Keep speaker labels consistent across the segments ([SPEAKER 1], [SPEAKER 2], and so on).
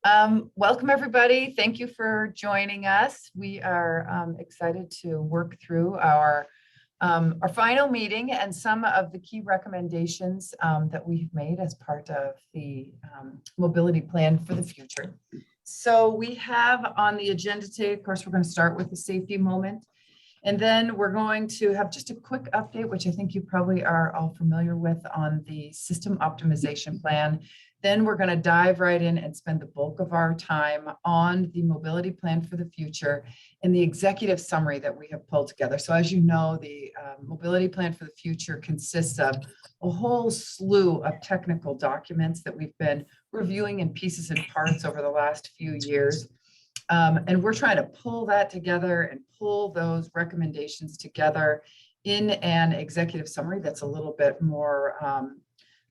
[SPEAKER 1] Welcome, everybody. Thank you for joining us. We are excited to work through our final meeting and some of the key recommendations that we've made as part of the mobility plan for the future. So we have on the agenda today, of course, we're going to start with the safety moment. And then we're going to have just a quick update, which I think you probably are all familiar with, on the system optimization plan. Then we're going to dive right in and spend the bulk of our time on the mobility plan for the future and the executive summary that we have pulled together. So as you know, the mobility plan for the future consists of a whole slew of technical documents that we've been reviewing in pieces and parts over the last few years. And we're trying to pull that together and pull those recommendations together in an executive summary that's a little bit more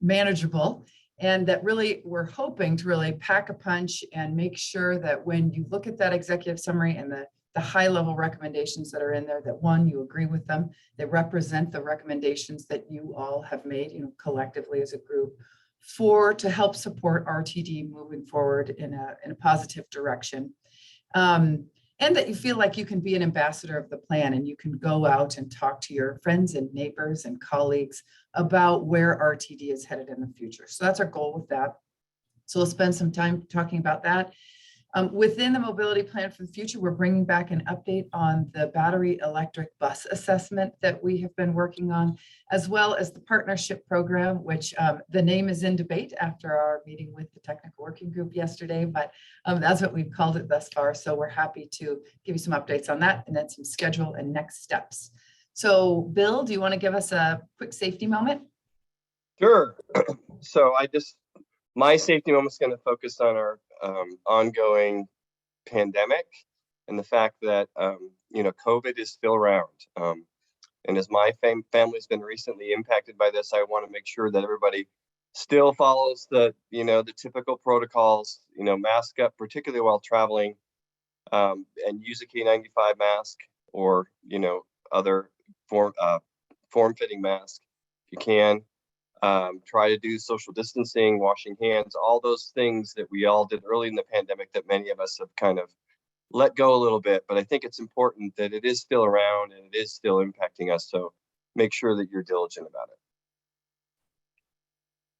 [SPEAKER 1] manageable, and that really we're hoping to really pack a punch and make sure that when you look at that executive summary and the high level recommendations that are in there, that one, you agree with them, they represent the recommendations that you all have made, collectively as a group, to help support RTD moving forward in a positive direction. And that you feel like you can be an ambassador of the plan and you can go out and talk to your friends and neighbors and colleagues about where RTD is headed in the future. So that's our goal with that. So we'll spend some time talking about that. Within the mobility plan for the future, we're bringing back an update on the battery electric bus assessment that we have been working on, as well as the partnership program, which the name is in debate after our meeting with the technical working group yesterday, but that's what we've called it thus far. So we're happy to give you some updates on that and then some schedule and next steps. So Bill, do you want to give us a quick safety moment?
[SPEAKER 2] Sure. So my safety moment is going to focus on our ongoing pandemic and the fact that, COVID is still around. And as my family's been recently impacted by this, I want to make sure that everybody still follows the typical protocols, mask up, particularly while traveling, and use a K95 mask or, other form-fitting mask if you can. Try to do social distancing, washing hands, all those things that we all did early in the pandemic that many of us have kind of let go a little bit. But I think it's important that it is still around and it is still impacting us. So make sure that you're diligent about it.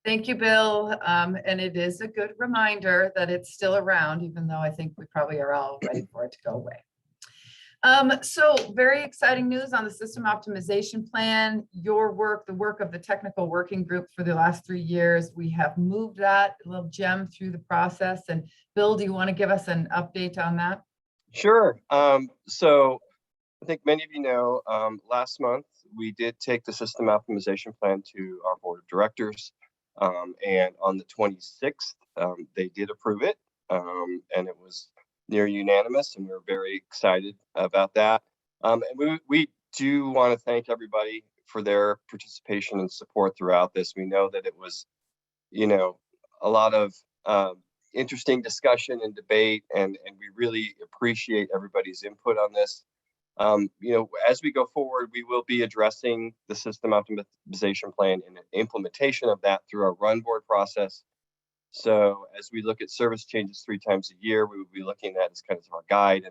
[SPEAKER 1] Thank you, Bill. And it is a good reminder that it's still around, even though I think we probably are all ready for it to go away. So very exciting news on the system optimization plan. Your work, the work of the technical working group for the last 3 years, we have moved that little gem through the process. And Bill, do you want to give us an update on that?
[SPEAKER 2] Sure. So I think many of you know, last month, we did take the system optimization plan to our board of directors. And on the 26th, they did approve it. And it was near unanimous, and we're very excited about that. And we do want to thank everybody for their participation and support throughout this. We know that it was, a lot of interesting discussion and debate, and we really appreciate everybody's input on this. As we go forward, we will be addressing the system optimization plan and implementation of that through our run board process. So as we look at service changes 3 times a year, we will be looking at as kind of our guide,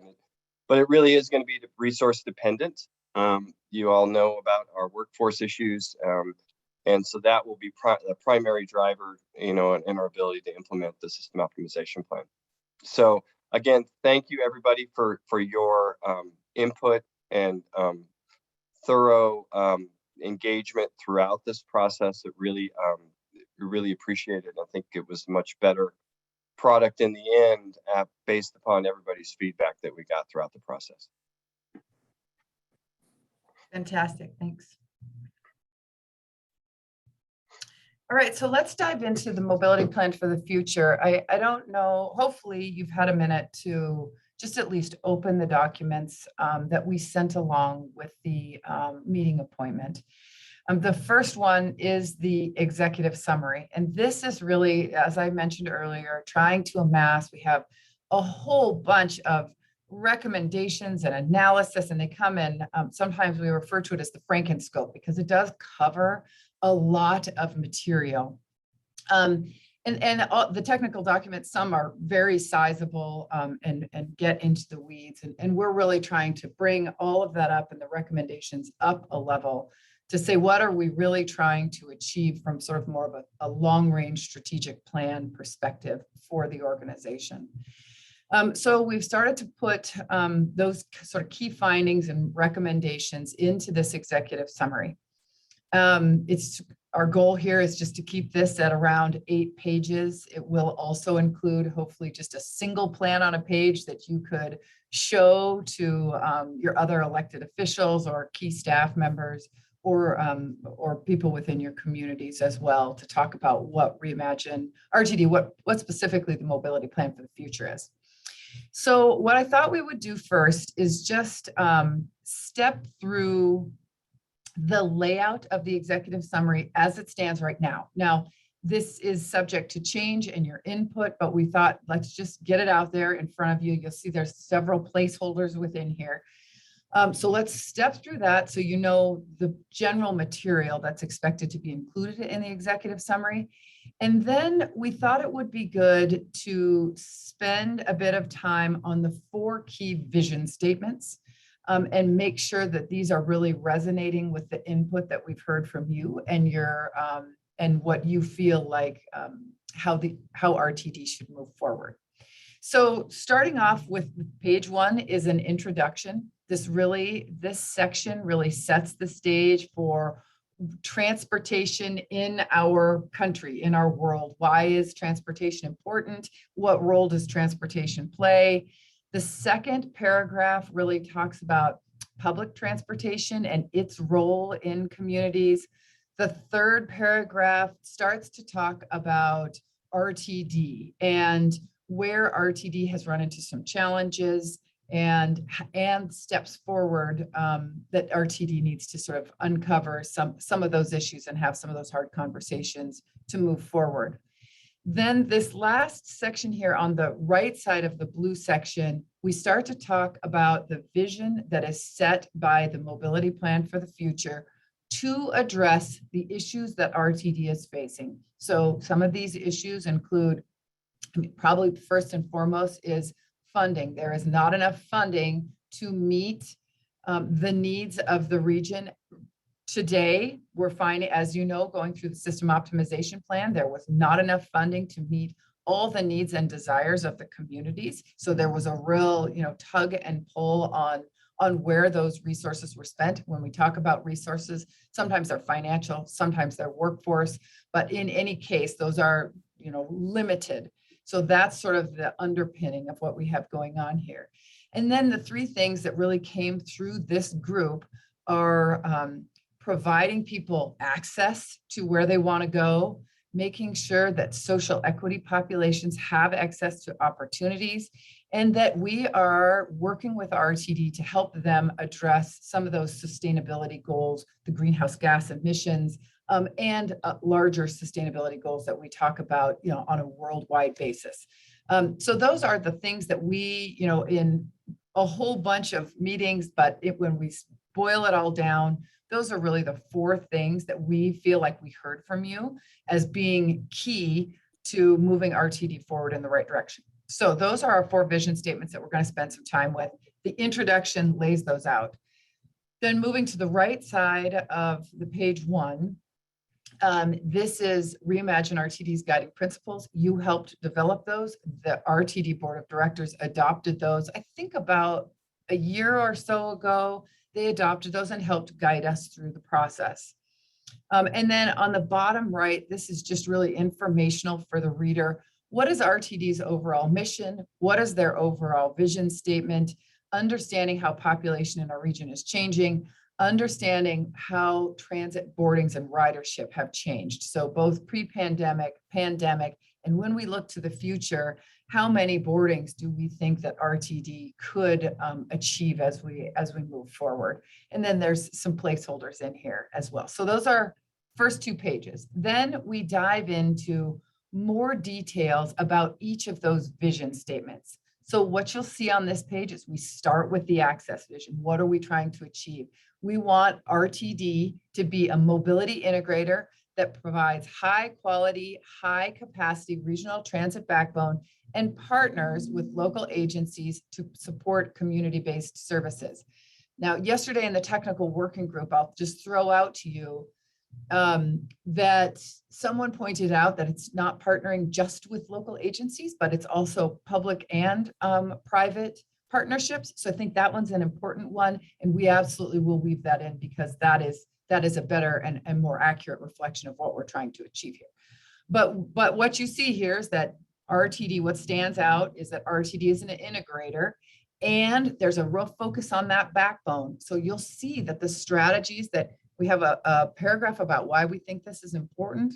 [SPEAKER 2] but it really is going to be resource dependent. You all know about our workforce issues, and so that will be the primary driver, in our ability to implement the system optimization plan. So again, thank you everybody for your input and thorough engagement throughout this process. It really appreciate it. I think it was a much better product in the end based upon everybody's feedback that we got throughout the process.
[SPEAKER 1] Fantastic, thanks. All right, so let's dive into the mobility plan for the future. I don't know, hopefully you've had a minute to just at least open the documents that we sent along with the meeting appointment. The first one is the executive summary. And this is really, as I mentioned earlier, trying to amass. We have a whole bunch of recommendations and analysis, and they come in, sometimes we refer to it as the Frankenscope, because it does cover a lot of material. And all the technical documents, some are very sizable and get into the weeds. And we're really trying to bring all of that up and the recommendations up a level to say, what are we really trying to achieve from sort of more of a long-range strategic plan perspective for the organization. So we've started to put those sort of key findings and recommendations into this executive summary. Our goal here is just to keep this at around 8 pages. It will also include hopefully just a single plan on a page that you could show to your other elected officials or key staff members or people within your communities as well, to talk about what Reimagine RTD, what specifically the mobility plan for the future is. So what I thought we would do first is just step through the layout of the executive summary as it stands right now. Now, this is subject to change and your input, but we thought, let's just get it out there in front of you. You'll see there's several placeholders within here. So let's step through that so you know the general material that's expected to be included in the executive summary. And then we thought it would be good to spend a bit of time on the 4 key vision statements and make sure that these are really resonating with the input that we've heard from you and your and what you feel like how RTD should move forward. So starting off with page 1 is an introduction. This section really sets the stage for transportation in our country, in our world. Why is transportation important? What role does transportation play? The second paragraph really talks about public transportation and its role in communities. The third paragraph starts to talk about RTD and where RTD has run into some challenges and steps forward that RTD needs to sort of uncover some of those issues and have some of those hard conversations to move forward. Then this last section here on the right side of the blue section, we start to talk about the vision that is set by the mobility plan for the future to address the issues that RTD is facing. So some of these issues include, probably first and foremost, is funding. There is not enough funding to meet the needs of the region. Today, we're finding, as you know, going through the system optimization plan, there was not enough funding to meet all the needs and desires of the communities. So there was a real, tug and pull on where those resources were spent. When we talk about resources, sometimes they're financial, sometimes they're workforce, but in any case, those are, limited. So that's sort of the underpinning of what we have going on here. And then the 3 things that really came through this group are providing people access to where they want to go, making sure that social equity populations have access to opportunities, and that we are working with RTD to help them address some of those sustainability goals, the greenhouse gas emissions, and larger sustainability goals that we talk about, on a worldwide basis. So those are the things that we, in a whole bunch of meetings, but when we boil it all down, those are really the 4 things that we feel like we heard from you as being key to moving RTD forward in the right direction. So those are our 4 vision statements that we're going to spend some time with. The introduction lays those out. Then moving to the right side of the page 1, this is Reimagine RTD's guiding principles. You helped develop those. The RTD Board of Directors adopted those, I think about a year or so ago. They adopted those and helped guide us through the process. And then on the bottom right, this is just really informational for the reader. What is RTD's overall mission? What is their overall vision statement? Understanding how population in our region is changing, understanding how transit boardings and ridership have changed. So both pre-pandemic, pandemic, and when we look to the future, how many boardings do we think that RTD could achieve as we move forward? And then there's some placeholders in here as well. So those are first 2 pages. Then we dive into more details about each of those vision statements. So what you'll see on this page is we start with the access vision. What are we trying to achieve? We want RTD to be a mobility integrator that provides high quality, high capacity regional transit backbone and partners with local agencies to support community-based services. Now, yesterday in the technical working group, I'll just throw out to you that someone pointed out that it's not partnering just with local agencies, but it's also public and private partnerships. So I think that one's an important one, and we absolutely will weave that in because that is a better and more accurate reflection of what we're trying to achieve here. But what you see here is that RTD, what stands out is that RTD is an integrator, and there's a real focus on that backbone. So you'll see that the strategies that we have a paragraph about why we think this is important.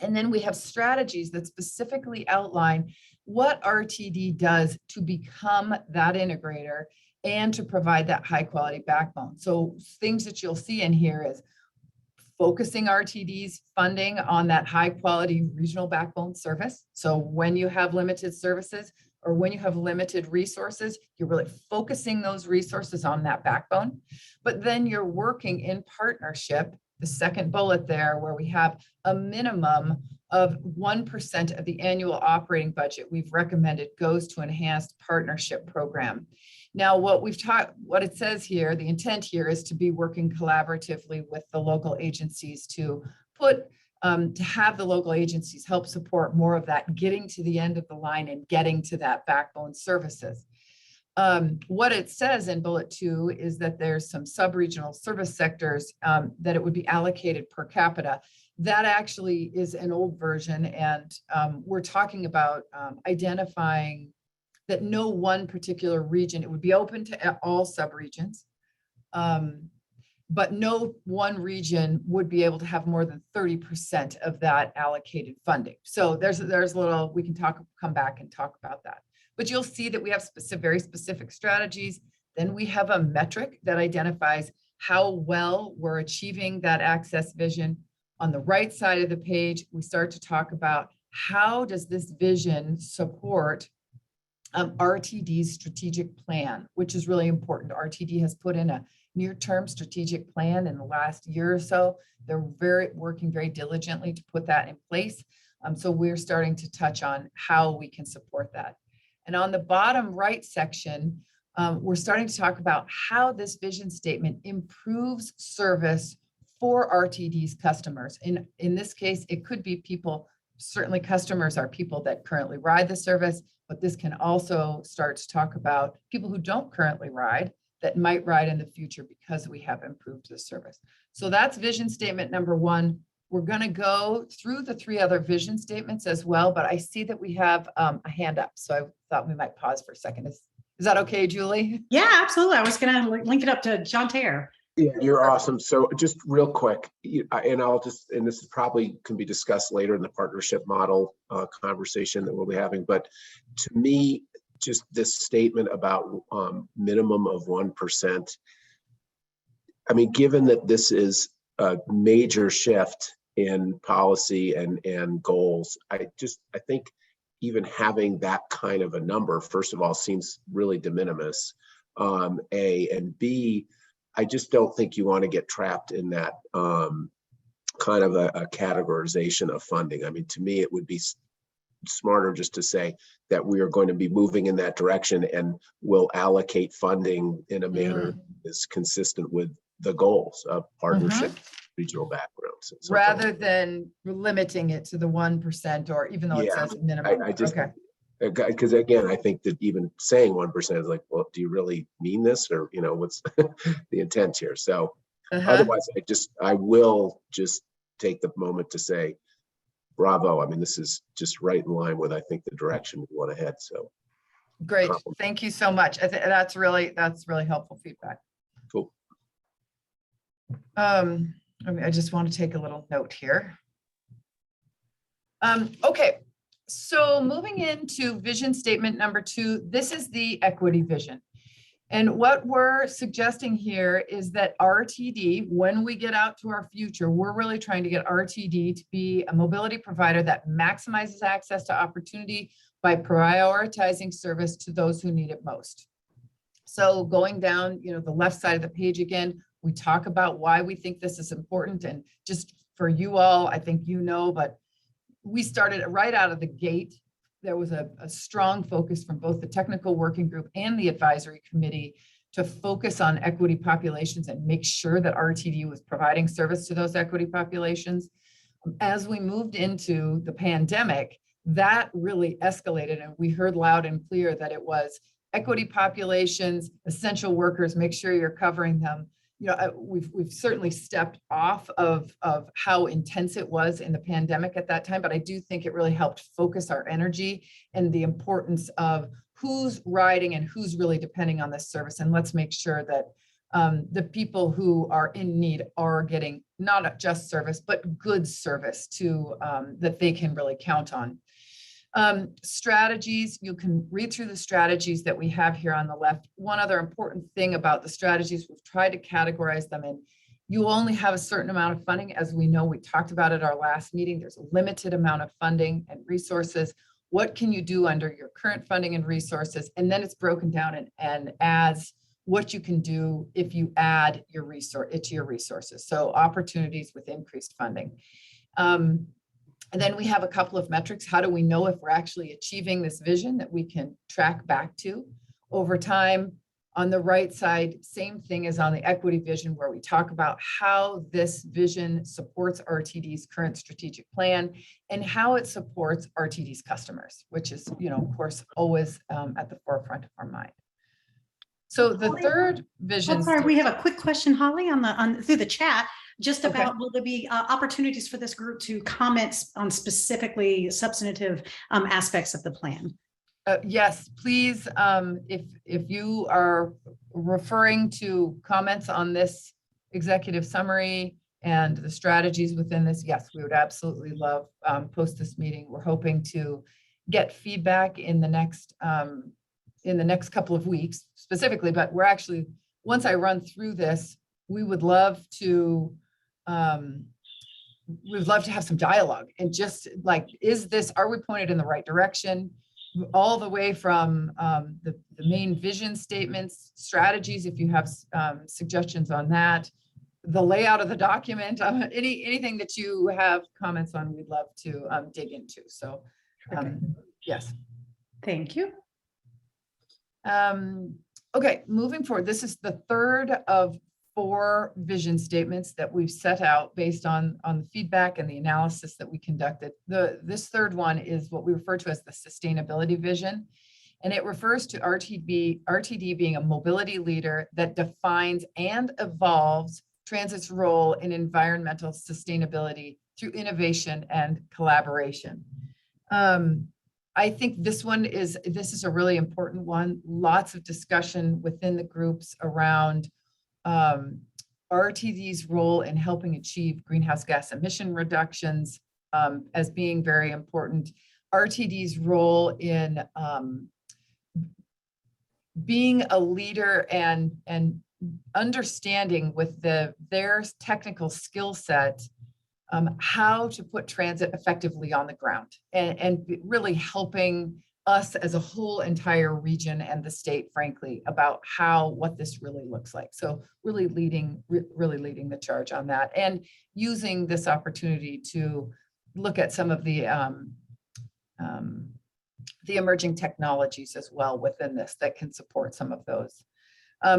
[SPEAKER 1] And then we have strategies that specifically outline what RTD does to become that integrator and to provide that high quality backbone. So things that you'll see in here is focusing RTD's funding on that high quality regional backbone service. So when you have limited services or when you have limited resources, you're really focusing those resources on that backbone. But then you're working in partnership, the second bullet there, where we have a minimum of 1% of the annual operating budget we've recommended goes to enhanced partnership program. Now, what it says here, the intent here is to be working collaboratively with the local agencies to have the local agencies help support more of that getting to the end of the line and getting to that backbone services. What it says in bullet 2 is that there's some sub-regional service sectors that it would be allocated per capita. That actually is an old version, and we're talking about identifying that no one particular region, it would be open to all sub-regions, but no one region would be able to have more than 30% of that allocated funding. So there's a little, we can come back and talk about that. But you'll see that we have very specific strategies. Then we have a metric that identifies how well we're achieving that access vision. On the right side of the page, we start to talk about how does this vision support RTD's strategic plan, which is really important. RTD has put in a near-term strategic plan in the last year or so. They're working very diligently to put that in place. So we're starting to touch on how we can support that. And on the bottom right section, we're starting to talk about how this vision statement improves service for RTD's customers. In this case, it could be people, certainly customers are people that currently ride the service, but this can also start to talk about people who don't currently ride that might ride in the future because we have improved the service. So that's vision statement number 1. We're going to go through the 3 other vision statements as well, but I see that we have a hand up. So I thought we might pause for a second. Is that okay, Julie?
[SPEAKER 3] Yeah, absolutely. I was going to link it up to John Taylor.
[SPEAKER 4] Yeah, you're awesome. So just real quick, and this probably can be discussed later in the partnership model conversation that we'll be having. But to me, just this statement about minimum of 1%. I mean, given that this is a major shift in policy and goals, I think even having that kind of a number, first of all, seems really de minimis. A, and B, I just don't think you want to get trapped in that kind of a categorization of funding. I mean, to me, it would be smarter just to say that we are going to be moving in that direction and will allocate funding in a manner that is consistent with the goals of partnership, regional backgrounds.
[SPEAKER 1] Rather than limiting it to the 1%, or even though it says minimum.
[SPEAKER 4] Because again, I think that even saying 1% is like, well, do you really mean this, or what's the intent here? So otherwise, I will just take the moment to say, bravo. I mean, this is just right in line with, I think, the direction we want to head. So
[SPEAKER 1] great, thank you so much. That's really helpful feedback.
[SPEAKER 4] Cool.
[SPEAKER 1] I just want to take a little note here. Okay. So moving into vision statement number 2, this is the equity vision. And what we're suggesting here is that RTD, when we get out to our future, we're really trying to get RTD to be a mobility provider that maximizes access to opportunity by prioritizing service to those who need it most. So going down, the left side of the page again, we talk about why we think this is important, and just for you all, I think you know, but we started right out of the gate. There was a strong focus from both the technical working group and the advisory committee to focus on equity populations and make sure that RTD was providing service to those equity populations. As we moved into the pandemic, that really escalated, and we heard loud and clear that it was equity populations, essential workers, make sure you're covering them. You know, we've certainly stepped off of how intense it was in the pandemic at that time, but I do think it really helped focus our energy and the importance of who's riding and who's really depending on this service. And let's make sure that the people who are in need are getting not just service, but good service to that they can really count on. Strategies, you can read through the strategies that we have here on the left. One other important thing about the strategies, we've tried to categorize them, and you only have a certain amount of funding. As we know, we talked about at our last meeting, there's a limited amount of funding and resources. What can you do under your current funding and resources? And then it's broken down and as what you can do if you add your resources. So opportunities with increased funding. And then we have a couple of metrics. How do we know if we're actually achieving this vision that we can track back to over time? On the right side, same thing as on the equity vision, where we talk about how this vision supports RTD's current strategic plan and how it supports RTD's customers, which is, you know, of course, always at the forefront of our mind. So the third vision.
[SPEAKER 3] I'm sorry, we have a quick question, Holly, through the chat, just
[SPEAKER 1] Okay.
[SPEAKER 3] about will there be opportunities for this group to comment on specifically substantive aspects of the plan?
[SPEAKER 1] Yes, please. If you are referring to comments on this executive summary and the strategies within this, yes, we would absolutely love post this meeting. We're hoping to get feedback in the next couple of weeks specifically, but we're actually, once I run through this, we would love to have some dialogue and just like, are we pointed in the right direction? All the way from the main vision statements, strategies, if you have suggestions on that, the layout of the document, anything that you have comments on, we'd love to dig into. So yes.
[SPEAKER 3] Thank you.
[SPEAKER 1] Okay, moving forward, this is the third of 4 vision statements that we've set out based on the feedback and the analysis that we conducted. This third one is what we refer to as the sustainability vision. And it refers to RTD being a mobility leader that defines and evolves transit's role in environmental sustainability through innovation and collaboration. I think this is a really important one. Lots of discussion within the groups around RTD's role in helping achieve greenhouse gas emission reductions as being very important. RTD's role in being a leader and understanding with their technical skill set how to put transit effectively on the ground and really helping us as a whole entire region and the state, frankly, about what this really looks like. So really leading the charge on that and using this opportunity to look at some of the emerging technologies as well within this that can support some of those.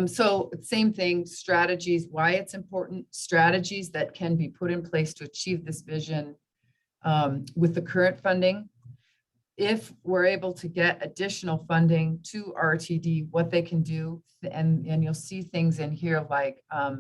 [SPEAKER 1] So same thing, strategies, why it's important, strategies that can be put in place to achieve this vision with the current funding. If we're able to get additional funding to RTD, what they can do, and you'll see things in here like a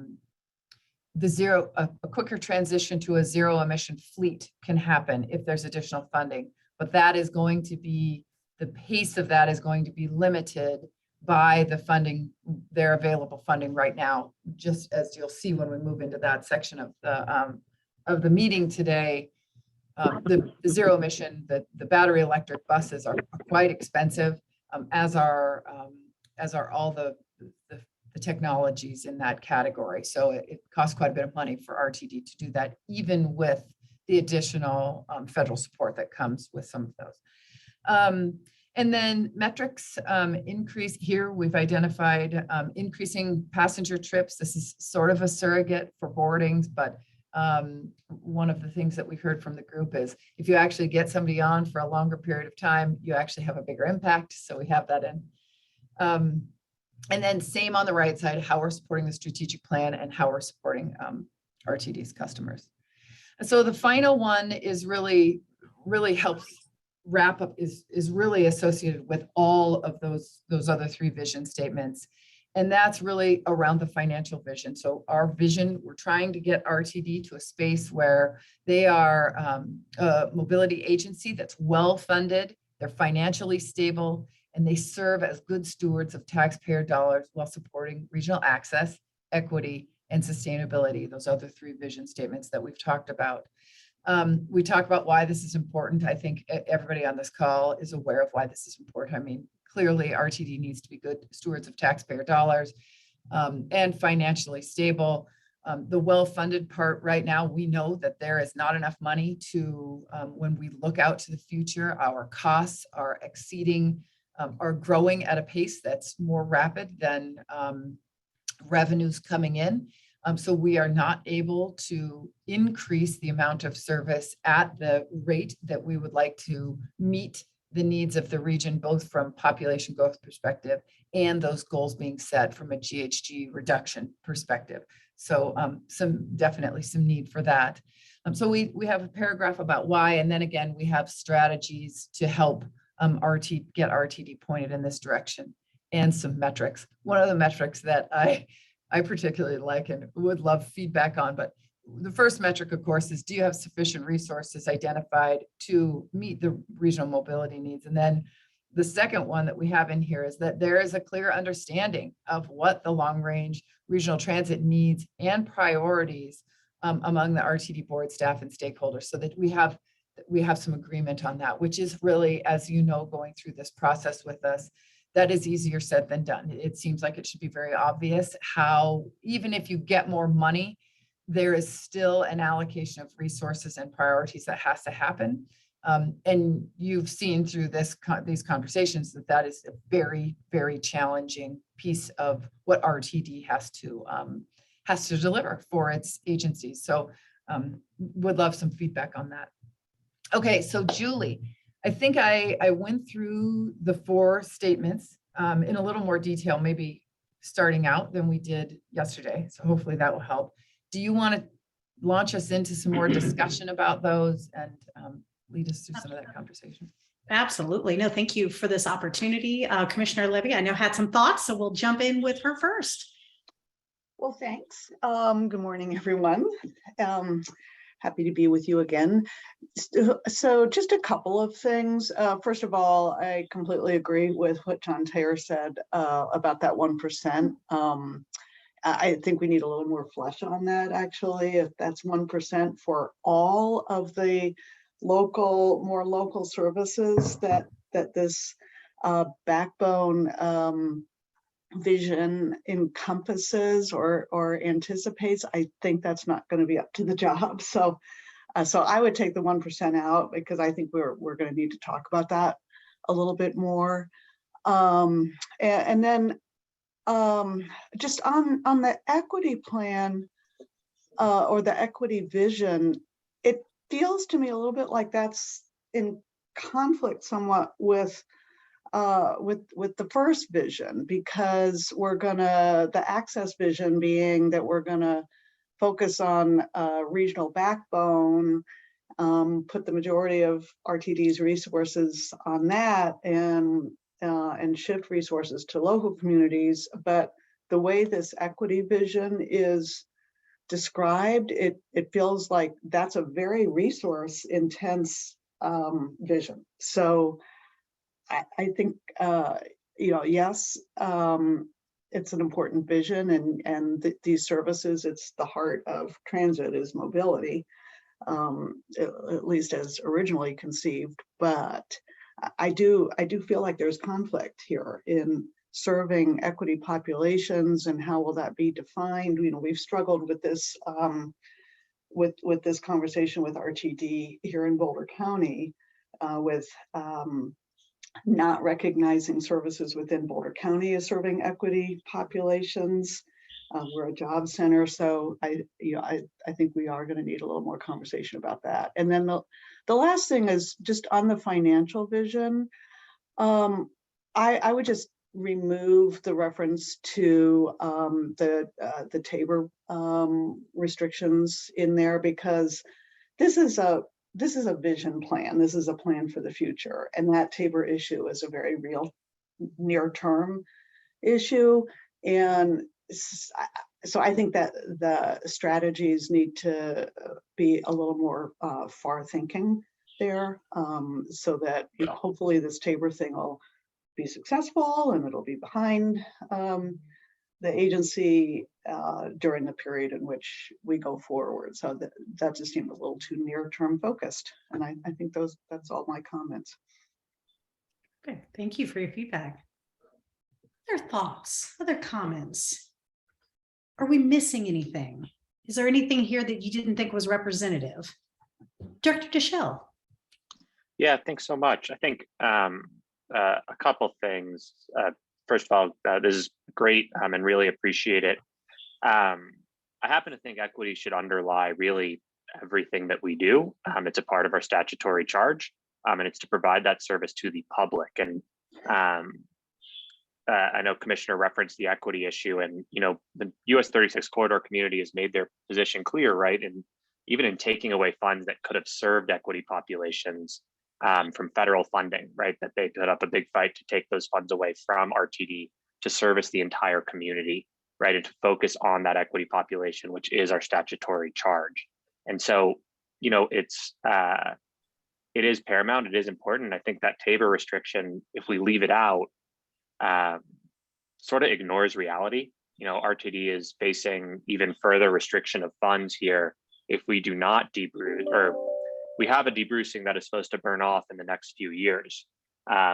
[SPEAKER 1] quicker transition to a zero emission fleet can happen if there's additional funding, but that is going to be, the pace of that is going to be limited by the funding, their available funding right now, just as you'll see when we move into that section of the meeting today. The zero emission, the battery electric buses are quite expensive, as are all the technologies in that category. So it costs quite a bit of money for RTD to do that, even with the additional federal support that comes with some of those. And then metrics increase here. We've identified increasing passenger trips. This is sort of a surrogate for boardings, but One of the things that we heard from the group is if you actually get somebody on for a longer period of time, you actually have a bigger impact. So we have that in. And then same on the right side, how we're supporting the strategic plan and how we're supporting RTD's customers. And so the final one is really helps wrap up, is really associated with all of those other three vision statements. And that's really around the financial vision. So our vision, we're trying to get RTD to a space where they are a mobility agency that's well-funded, they're financially stable, and they serve as good stewards of taxpayer dollars while supporting regional access, equity, and sustainability, those other three vision statements that we've talked about. We talk about why this is important. I think everybody on this call is aware of why this is important. I mean, clearly RTD needs to be good stewards of taxpayer dollars and financially stable. The well-funded part right now, we know that there is not enough money to, when we look out to the future, our costs are growing at a pace that's more rapid than revenues coming in. So we are not able to increase the amount of service at the rate that we would like to meet the needs of the region, both from population growth perspective and those goals being set from a GHG reduction perspective. So definitely some need for that. So we have a paragraph about why, and then again, we have strategies to help get RTD pointed in this direction and some metrics. One of the metrics that I particularly like and would love feedback on, but the first metric, of course, is do you have sufficient resources identified to meet the regional mobility needs? And then the second one that we have in here is that there is a clear understanding of what the long-range regional transit needs and priorities among the RTD board staff and stakeholders, so that we have some agreement on that, which is really, as you know, going through this process with us, that is easier said than done. It seems like it should be very obvious how, even if you get more money, there is still an allocation of resources and priorities that has to happen. And you've seen through these conversations that is a very, very challenging piece of what RTD has to deliver for its agencies. So would love some feedback on that. Okay, so Julie, I think I went through the four statements in a little more detail, maybe starting out than we did yesterday. So hopefully that will help. Do you want to launch us into some more discussion about those and lead us through some of that conversation?
[SPEAKER 3] Absolutely. No, thank you for this opportunity. Commissioner Levy, I know had some thoughts, so we'll jump in with her first.
[SPEAKER 5] Well, thanks. Good morning, everyone. Happy to be with you again. So just a couple of things. First of all, I completely agree with what John Taylor said about that 1%. I think we need a little more flesh on that, actually, if that's 1% for all of the more local services that this backbone vision encompasses or anticipates. I think that's not going to be up to the job. So I would take the 1% out, because I think we're going to need to talk about that a little bit more. And then just on the equity plan or the equity vision, it feels to me a little bit like that's in conflict somewhat with the first vision, because the access vision being that we're gonna focus on regional backbone, put the majority of RTD's resources on that, and shift resources to local communities. But the way this equity vision is described, it feels like that's a very resource intense vision. So I think, yes, it's an important vision, and these services, it's the heart of transit is mobility, at least as originally conceived. But I do feel like there's conflict here in serving equity populations, and how will that be defined? We've struggled with this with this conversation with RTD here in Boulder County, with not recognizing services within Boulder County as serving equity populations. We're a job center, so I think we are going to need a little more conversation about that. And then the last thing is just on the financial vision. I would just remove the reference to the Tabor restrictions in there, because this is a vision plan. This is a plan for the future, and that Tabor issue is a very real near-term issue. And so I think that the strategies need to be a little more far thinking there, so that hopefully this Tabor thing will be successful and it'll be behind the agency during the period in which we go forward. So that just seemed a little too near-term focused, and I think that's all my comments.
[SPEAKER 3] Okay, thank you for your feedback. Other thoughts, other comments? Are we missing anything? Is there anything here that you didn't think was representative? Director Deschelle.
[SPEAKER 6] Yeah, thanks so much. I think a couple things. First of all, this is great and really appreciate it. I happen to think equity should underlie really everything that we do. It's a part of our statutory charge, and it's to provide that service to the public. And I know Commissioner referenced the equity issue, and the US 36 corridor community has made their position clear, right? And even in taking away funds that could have served equity populations from federal funding, right? That they put up a big fight to take those funds away from RTD to service the entire community, right? And to focus on that equity population, which is our statutory charge. And so, it is paramount, it is important. I think that Tabor restriction, if we leave it out, sort of ignores reality. RTD is facing even further restriction of funds here if we do not debruce, or we have a debrucing that is supposed to burn off in the next few years,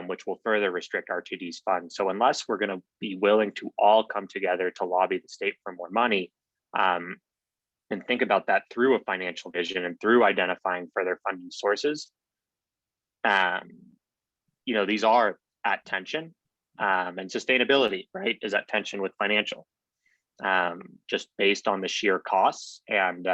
[SPEAKER 6] which will further restrict RTD's funds. So unless we're going to be willing to all come together to lobby the state for more money, and think about that through a financial vision and through identifying further funding sources, these are at tension. And sustainability, right, is at tension with financial, just based on the sheer costs. And,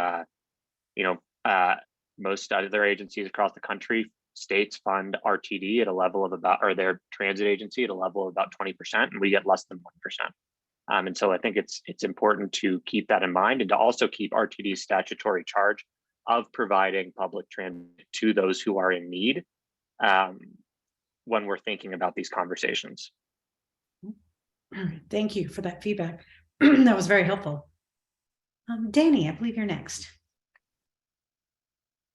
[SPEAKER 6] most other agencies across the country, states fund RTD at a level of about, or their transit agency at a level of about 20%, and we get less than 1%. And so I think it's important to keep that in mind, and to also keep RTD's statutory charge of providing public transit to those who are in need when we're thinking about these conversations.
[SPEAKER 3] All right, thank you for that feedback. That was very helpful. Danny, I believe you're next.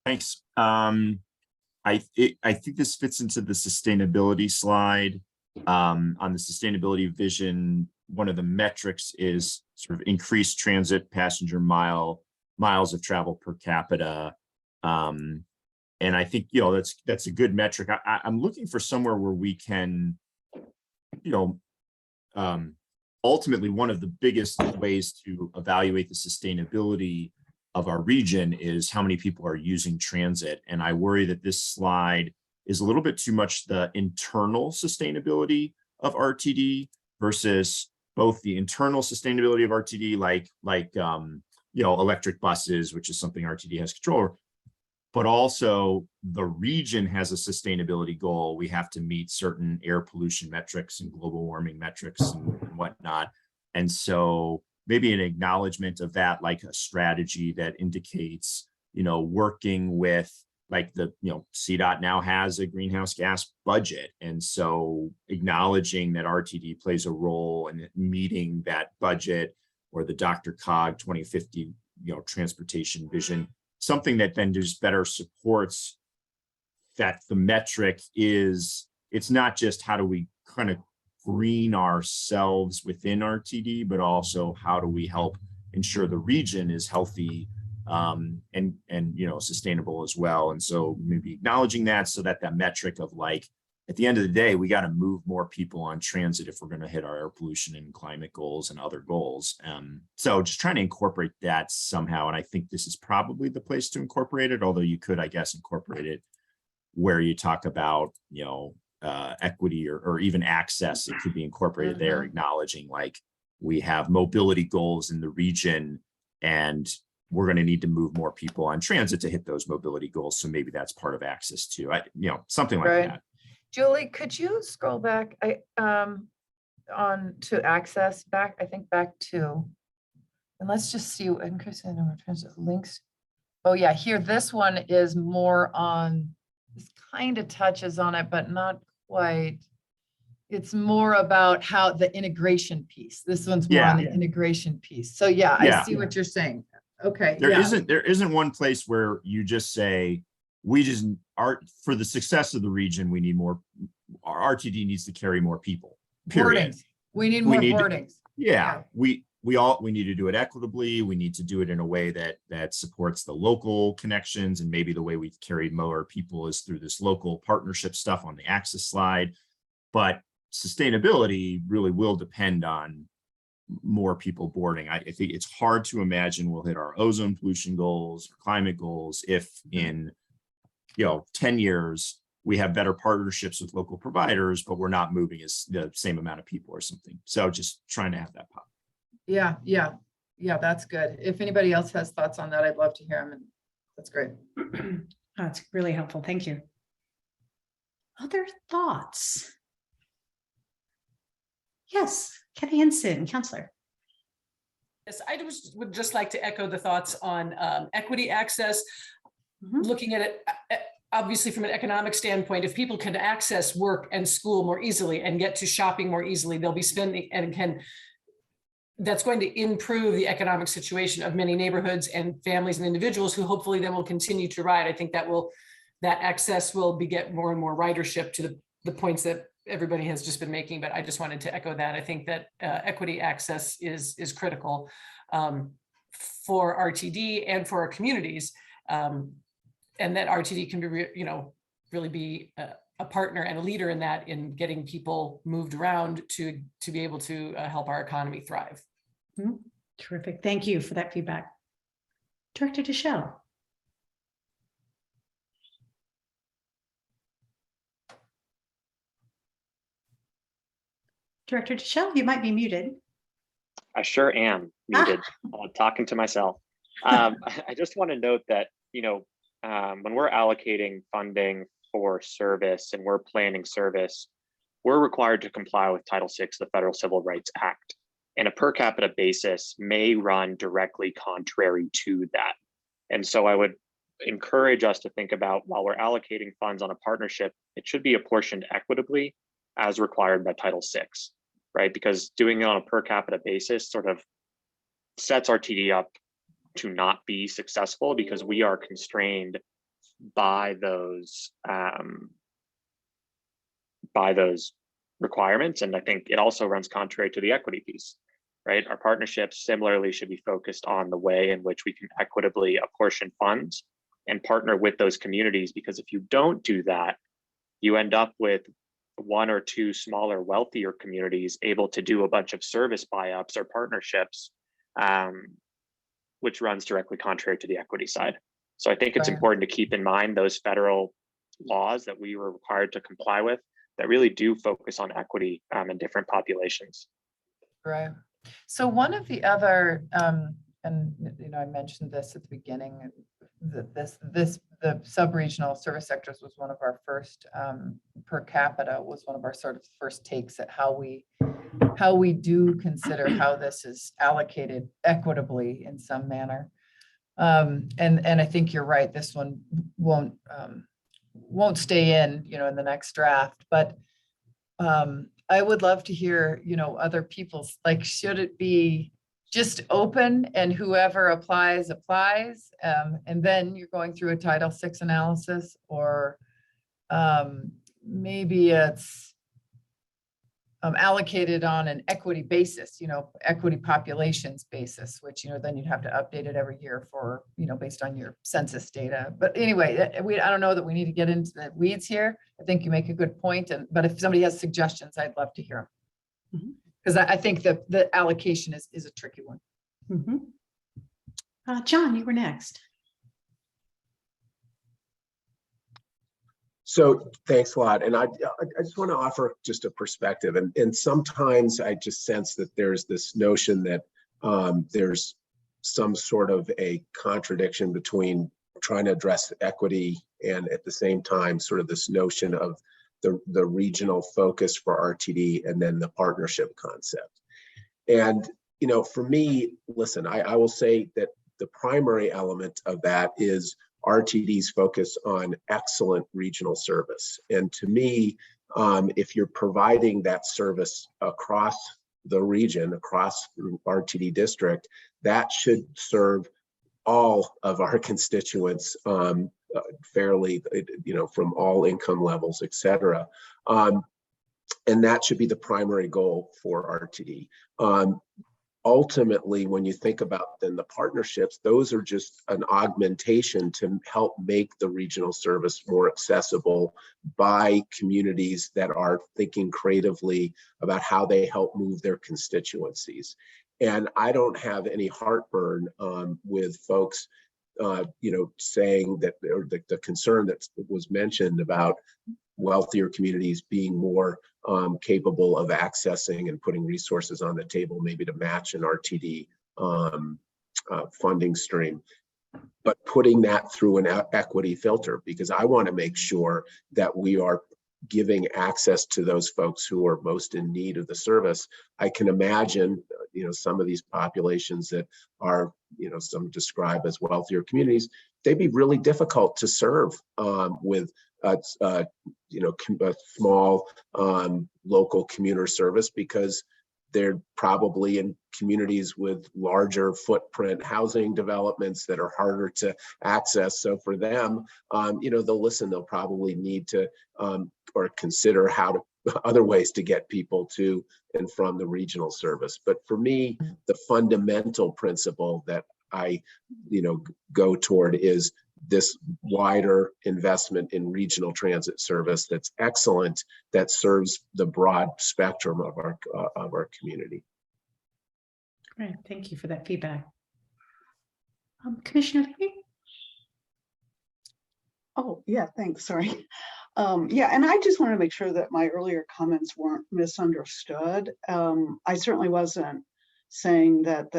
[SPEAKER 7] Thanks. I think this fits into the sustainability slide. On the sustainability vision, one of the metrics is sort of increased transit passenger miles of travel per capita. And I think, that's a good metric. I'm looking for somewhere where we can, ultimately, one of the biggest ways to evaluate the sustainability of our region is how many people are using transit. And I worry that this slide is a little bit too much the internal sustainability of RTD versus both the internal sustainability of RTD, like electric buses, which is something RTD has control over, but also the region has a sustainability goal. We have to meet certain air pollution metrics and global warming metrics and whatnot. And so maybe an acknowledgement of that, like a strategy that indicates, working with, like, the, CDOT now has a greenhouse gas budget. And so acknowledging that RTD plays a role in meeting that budget, or the Dr. Cog 2050, transportation vision, something that then just better supports that the metric is, it's not just how do we kind of green ourselves within RTD, but also how do we help ensure the region is healthy and sustainable as well. And so maybe acknowledging that, so that that metric of, like, at the end of the day, we got to move more people on transit if we're going to hit our air pollution and climate goals and other goals. So just trying to incorporate that somehow. And I think this is probably the place to incorporate it, although you could, I guess, incorporate it where you talk about, equity or even access. It could be incorporated there, acknowledging, like, we have mobility goals in the region, and we're going to need to move more people on transit to hit those mobility goals. So maybe that's part of access too. Something like
[SPEAKER 1] Right.
[SPEAKER 7] that.
[SPEAKER 1] Julie, could you scroll back on to access back, I think back to, and let's just see, increase in number of transit links. Oh yeah, here, this one is more on, this kind of touches on it, but not quite. It's more about how the integration piece. This one's more on the integration piece. So yeah, I see what you're saying. Okay.
[SPEAKER 7] There isn't one place where you just say, we just are, for the success of the region, we need more, our RTD needs to carry more people, period.
[SPEAKER 1] Boardings. We need more boardings.
[SPEAKER 7] We need to do it equitably. We need to do it in a way that supports the local connections, and maybe the way we carry more people is through this local partnership stuff on the access slide. But sustainability really will depend on more people boarding. I think it's hard to imagine we'll hit our ozone pollution goals or climate goals if in 10 years we have better partnerships with local providers, but we're not moving as the same amount of people or something. So just trying to have that pop.
[SPEAKER 1] Yeah, that's good. If anybody else has thoughts on that, I'd love to hear them. And that's great.
[SPEAKER 3] That's really helpful. Thank you. Other thoughts? Yes, Kathy Henson, counselor.
[SPEAKER 8] Yes, I would just like to echo the thoughts on equity access. Looking at it, obviously from an economic standpoint, if people can access work and school more easily and get to shopping more easily, they'll be spending that's going to improve the economic situation of many neighborhoods and families and individuals who hopefully then will continue to ride. I think that access will get more and more ridership to the points that everybody has just been making, but I just wanted to echo that. I think that equity access is critical for RTD and for our communities, and that RTD can be, really be a partner and a leader in that, in getting people moved around to be able to help our economy thrive.
[SPEAKER 3] Terrific. Thank you for that feedback. Director Deschelle. Director Deschelle, you might be muted.
[SPEAKER 6] I sure am muted. Talking to myself. I just want to note that, when we're allocating funding for service and we're planning service, we're required to comply with Title VI of the Federal Civil Rights Act. And a per capita basis may run directly contrary to that. And so I would encourage us to think about, while we're allocating funds on a partnership, it should be apportioned equitably as required by Title VI, right? Because doing it on a per capita basis sort of sets RTD up to not be successful, because we are constrained by those requirements. And I think it also runs contrary to the equity piece, right? Our partnerships similarly should be focused on the way in which we can equitably apportion funds and partner with those communities, because if you don't do that, you end up with one or two smaller, wealthier communities able to do a bunch of service buy-ups or partnerships, which runs directly contrary to the equity side. So I think it's important to keep in mind those federal laws that we were required to comply with that really do focus on equity in different populations.
[SPEAKER 1] Right. So one of the other, and I mentioned this at the beginning, the sub-regional service sectors was one of our first, per capita was one of our sort of first takes at how we do consider how this is allocated equitably in some manner. And I think you're right, this one won't stay in the next draft, but I would love to hear, other people's, like, should it be just open and whoever applies, and then you're going through a Title VI analysis, or maybe it's allocated on an equity basis, equity populations basis, which, then you'd have to update it every year for, based on your census data. But anyway, I don't know that we need to get into the weeds here. I think you make a good point. But if somebody has suggestions, I'd love to hear them. Because I think the allocation is a tricky one.
[SPEAKER 3] John, you were next.
[SPEAKER 4] So thanks a lot. And I just want to offer just a perspective. And sometimes I just sense that there's this notion that there's some sort of a contradiction between trying to address equity and at the same time, sort of this notion of the regional focus for RTD and then the partnership concept. And, you know, for me, listen, I will say that the primary element of that is RTD's focus on excellent regional service. And to me, if you're providing that service across the region, across RTD district, that should serve all of our constituents fairly, you know, from all income levels, et cetera. And that should be the primary goal for RTD. Ultimately, when you think about then the partnerships, those are just an augmentation to help make the regional service more accessible by communities that are thinking creatively about how they help move their constituencies. And I don't have any heartburn with folks, you know, saying that, or the concern that was mentioned about wealthier communities being more capable of accessing and putting resources on the table, maybe to match an RTD funding stream, but putting that through an equity filter, because I want to make sure that we are giving access to those folks who are most in need of the service. I can imagine, you know, some of these populations that are, you know, some describe as wealthier communities, they'd be really difficult to serve with you know, a small local commuter service, because they're probably in communities with larger footprint housing developments that are harder to access. So for them, you know, they'll probably need to or consider how to other ways to get people to and from the regional service. But for me, the fundamental principle that I, you know, go toward is this wider investment in regional transit service that's excellent, that serves the broad spectrum of our community.
[SPEAKER 3] Great, thank you for that feedback. Commissioner Lee?
[SPEAKER 5] Oh, yeah, thanks, sorry. Yeah, and I just want to make sure that my earlier comments weren't misunderstood. I certainly wasn't saying that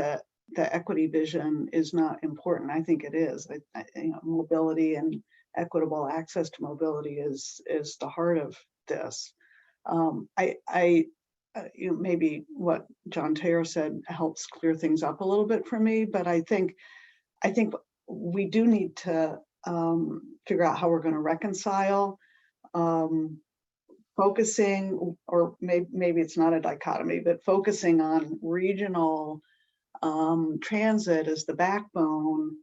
[SPEAKER 5] the equity vision is not important. I think it is. You know, mobility and equitable access to mobility is the heart of this. You know, maybe what John Taylor said helps clear things up a little bit for me, but I think we do need to figure out how we're going to reconcile focusing, or maybe it's not a dichotomy, but focusing on regional transit as the backbone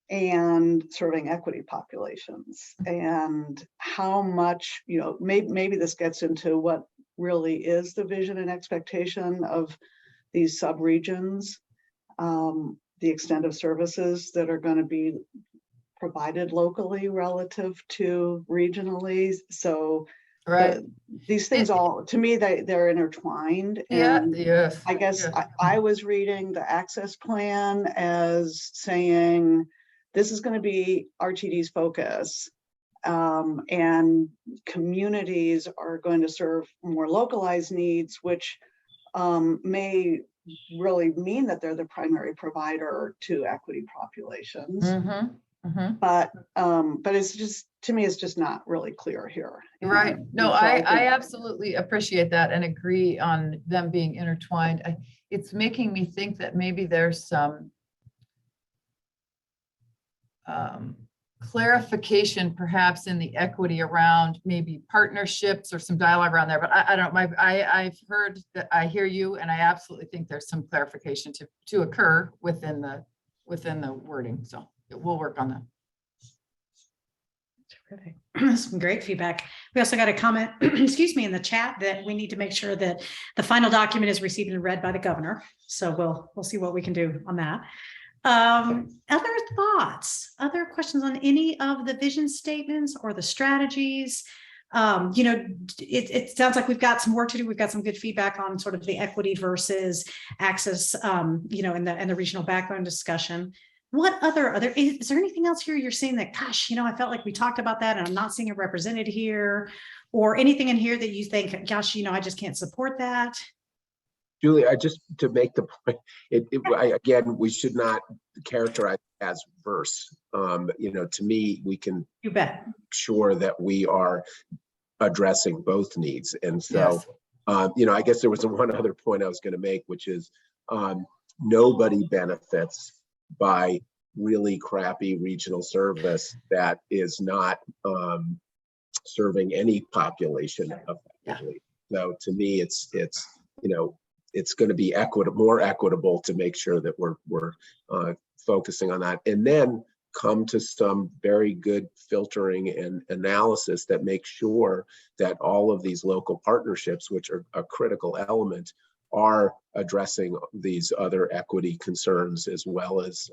[SPEAKER 5] and serving equity populations, and how much, you know, maybe this gets into what really is the vision and expectation of these subregions, the extent of services that are going to be provided locally relative to regionally. So
[SPEAKER 1] Right.
[SPEAKER 5] These things all, to me, they're intertwined.
[SPEAKER 1] Yeah.
[SPEAKER 5] And
[SPEAKER 1] Yes.
[SPEAKER 5] I guess
[SPEAKER 1] Yeah.
[SPEAKER 5] I was reading the access plan as saying this is going to be RTD's focus, and communities are going to serve more localized needs, which may really mean that they're the primary provider to equity populations.
[SPEAKER 1] Mm-hmm. Mm-hmm.
[SPEAKER 5] But it's just, to me, it's just not really clear here.
[SPEAKER 1] Right. No,
[SPEAKER 5] And so
[SPEAKER 1] I
[SPEAKER 5] think-
[SPEAKER 1] absolutely appreciate that and agree on them being intertwined. It's making me think that maybe there's some clarification perhaps in the equity around maybe partnerships or some dialogue around there, but I don't know. I've heard that, I hear you, and I absolutely think there's some clarification to occur within the wording. So we'll work on that.
[SPEAKER 3] Terrific. Some great feedback. We also got a comment, excuse me, in the chat that we need to make sure that the final document is received and read by the governor. So we'll see what we can do on that. Other thoughts, other questions on any of the vision statements or the strategies? You know, it sounds like we've got some work to do. We've got some good feedback on sort of the equity versus access, you know, and the regional backbone discussion. What other, is there anything else here you're seeing that, gosh, you know, I felt like we talked about that and I'm not seeing it represented here, or anything in here that you think, gosh, you know, I just can't support that?
[SPEAKER 4] Julie, I just, to make the point, again, we should not characterize it as verse. You know, to me, we can
[SPEAKER 3] You bet.
[SPEAKER 4] make sure that we are addressing both needs. And so, you know, I guess there was one other point I was going to make, which is nobody benefits by really crappy regional service that is not serving any population effectively. So to me, it's you know, it's going to be more equitable to make sure that we're focusing on that, and then come to some very good filtering and analysis that makes sure that all of these local partnerships, which are a critical element, are addressing these other equity concerns as well as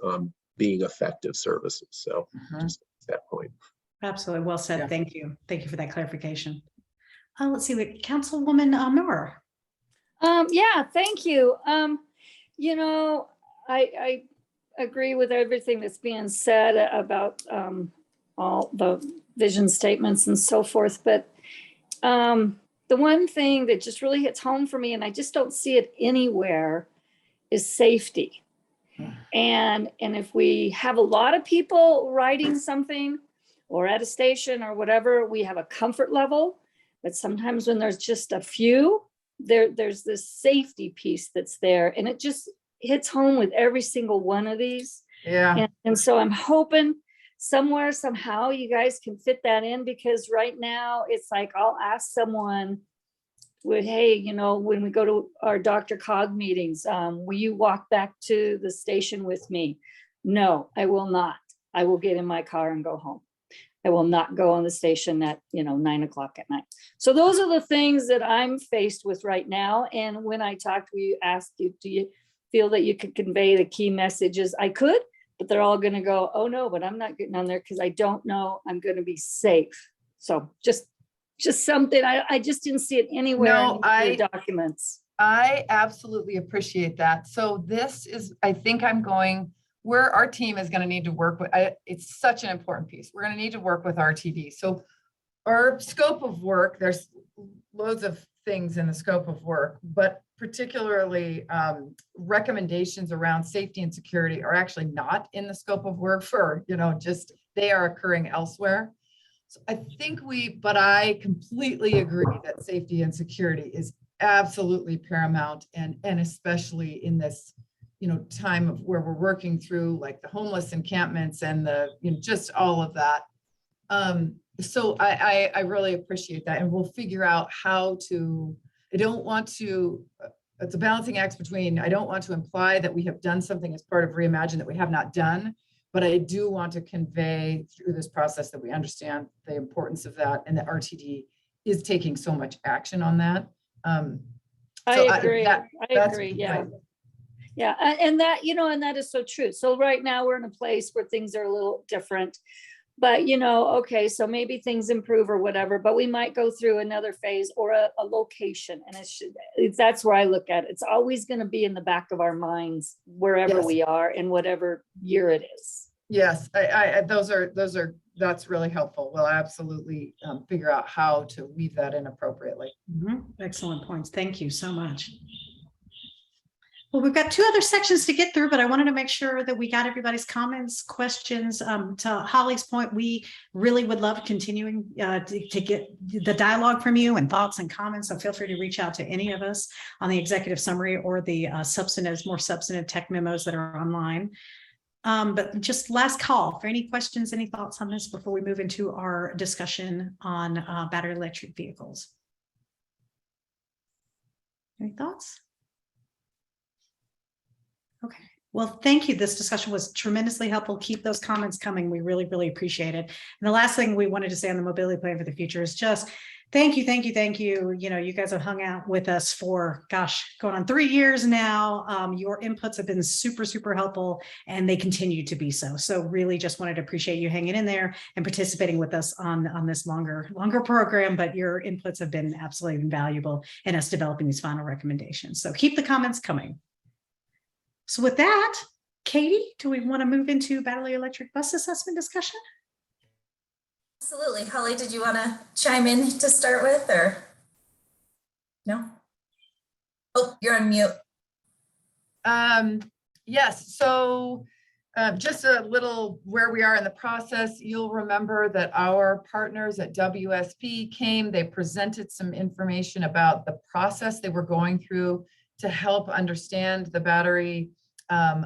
[SPEAKER 4] being effective services. So just that point.
[SPEAKER 3] Absolutely. Well said.
[SPEAKER 1] Yeah.
[SPEAKER 3] Thank you. Thank you for that clarification. Let's see what Councilwoman Miller.
[SPEAKER 9] Yeah, thank you. You know, I agree with everything that's being said about all the vision statements and so forth, but the one thing that just really hits home for me, and I just don't see it anywhere, is safety. And if we have a lot of people riding something or at a station or whatever, we have a comfort level, but sometimes when there's just a few, there's this safety piece that's there, and it just hits home with every single one of these.
[SPEAKER 1] Yeah.
[SPEAKER 9] And so I'm hoping somewhere, somehow you guys can fit that in, because right now it's like, I'll ask someone, hey, you know, when we go to our Dr. Cog meetings, will you walk back to the station with me? No, I will not. I will get in my car and go home. I will not go on the station at, 9 o'clock at night. So those are the things that I'm faced with right now. And when I talked, we asked you, do you feel that you could convey the key messages? I could, but they're all going to go, oh no, but I'm not getting on there because I don't know I'm going to be safe. So just something, I just didn't see it anywhere in the documents.
[SPEAKER 1] I absolutely appreciate that. So this is, I think where our team is going to need to work with, it's such an important piece. We're going to need to work with RTD. So our scope of work, there's loads of things in the scope of work, but particularly recommendations around safety and security are actually not in the scope of work for, just they are occurring elsewhere. So I think but I completely agree that safety and security is absolutely paramount, and especially in this time of where we're working through like the homeless encampments and the just all of that. So I really appreciate that, and we'll figure out how to. I don't want to. It's a balancing act between. I don't want to imply that we have done something as part of Reimagine that we have not done, but I do want to convey through this process that we understand the importance of that, and that RTD is taking so much action on that.
[SPEAKER 9] I agree. I agree.
[SPEAKER 1] Yeah.
[SPEAKER 9] Yeah, and that, and that is so true. So right now we're in a place where things are a little different, but okay, so maybe things improve or whatever, but we might go through another phase or a location, and that's where I look at it. It's always going to be in the back of our minds wherever we are in whatever year it is.
[SPEAKER 1] Yes, that's really helpful. We'll absolutely figure out how to weave that in appropriately.
[SPEAKER 3] Excellent points. Thank you so much. Well, we've got two other sections to get through, but I wanted to make sure that we got everybody's comments, questions. To Holly's point, we really would love continuing to get the dialogue from you and thoughts and comments. So feel free to reach out to any of us on the executive summary or the more substantive tech memos that are online. But just last call for any questions, any thoughts on this before we move into our discussion on battery electric vehicles. Any thoughts? Okay, well, thank you. This discussion was tremendously helpful. Keep those comments coming. We really, really appreciate it. And the last thing we wanted to say on the mobility plan for the future is just thank you. You guys have hung out with us for, going on 3 years now. Your inputs have been super, super helpful, and they continue to be so. So really just wanted to appreciate you hanging in there and participating with us on this longer program, but your inputs have been absolutely invaluable in us developing these final recommendations. So keep the comments coming. So with that, Katie, do we want to move into battery electric bus assessment discussion?
[SPEAKER 10] Absolutely. Holly, did you want to chime in to start with, or no? Oh, you're on mute.
[SPEAKER 1] Yes, so just a little where we are in the process. You'll remember that our partners at WSP came, they presented some information about the process they were going through to help understand the battery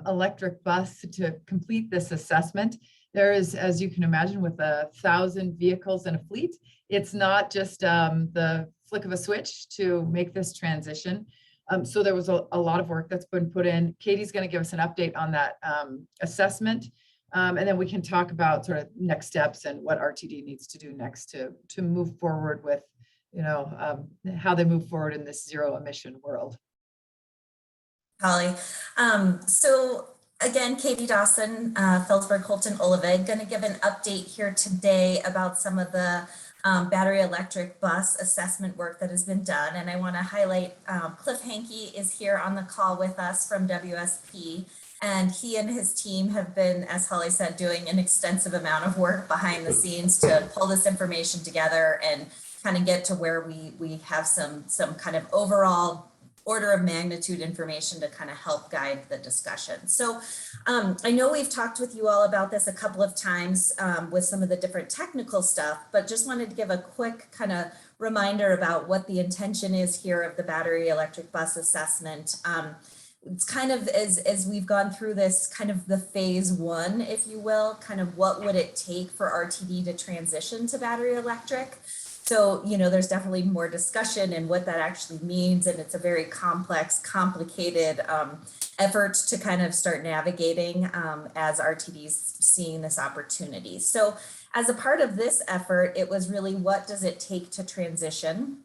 [SPEAKER 1] electric bus to complete this assessment. There is, as you can imagine, with 1,000 vehicles in a fleet, it's not just the flick of a switch to make this transition. So there was a lot of work that's been put in. Katie's going to give us an update on that assessment. And then we can talk about sort of next steps and what RTD needs to do next to move forward with, how they move forward in this zero emission world.
[SPEAKER 10] Holly. So again, Katie Dawson, Phillipsburg, Holton, Oliveg, going to give an update here today about some of the battery electric bus assessment work that has been done. And I want to highlight Cliff Hankey is here on the call with us from WSP. And he and his team have been, as Holly said, doing an extensive amount of work behind the scenes to pull this information together and kind of get to where we have some kind of overall order of magnitude information to kind of help guide the discussion. So I know we've talked with you all about this a couple of times with some of the different technical stuff, but just wanted to give a quick kind of reminder about what the intention is here of the battery electric bus assessment. It's kind of as we've gone through this kind of the phase one, if you will, kind of what would it take for RTD to transition to battery electric. So, there's definitely more discussion and what that actually means. And it's a very complex, complicated effort to kind of start navigating as RTD's seeing this opportunity. So as a part of this effort, it was really, what does it take to transition?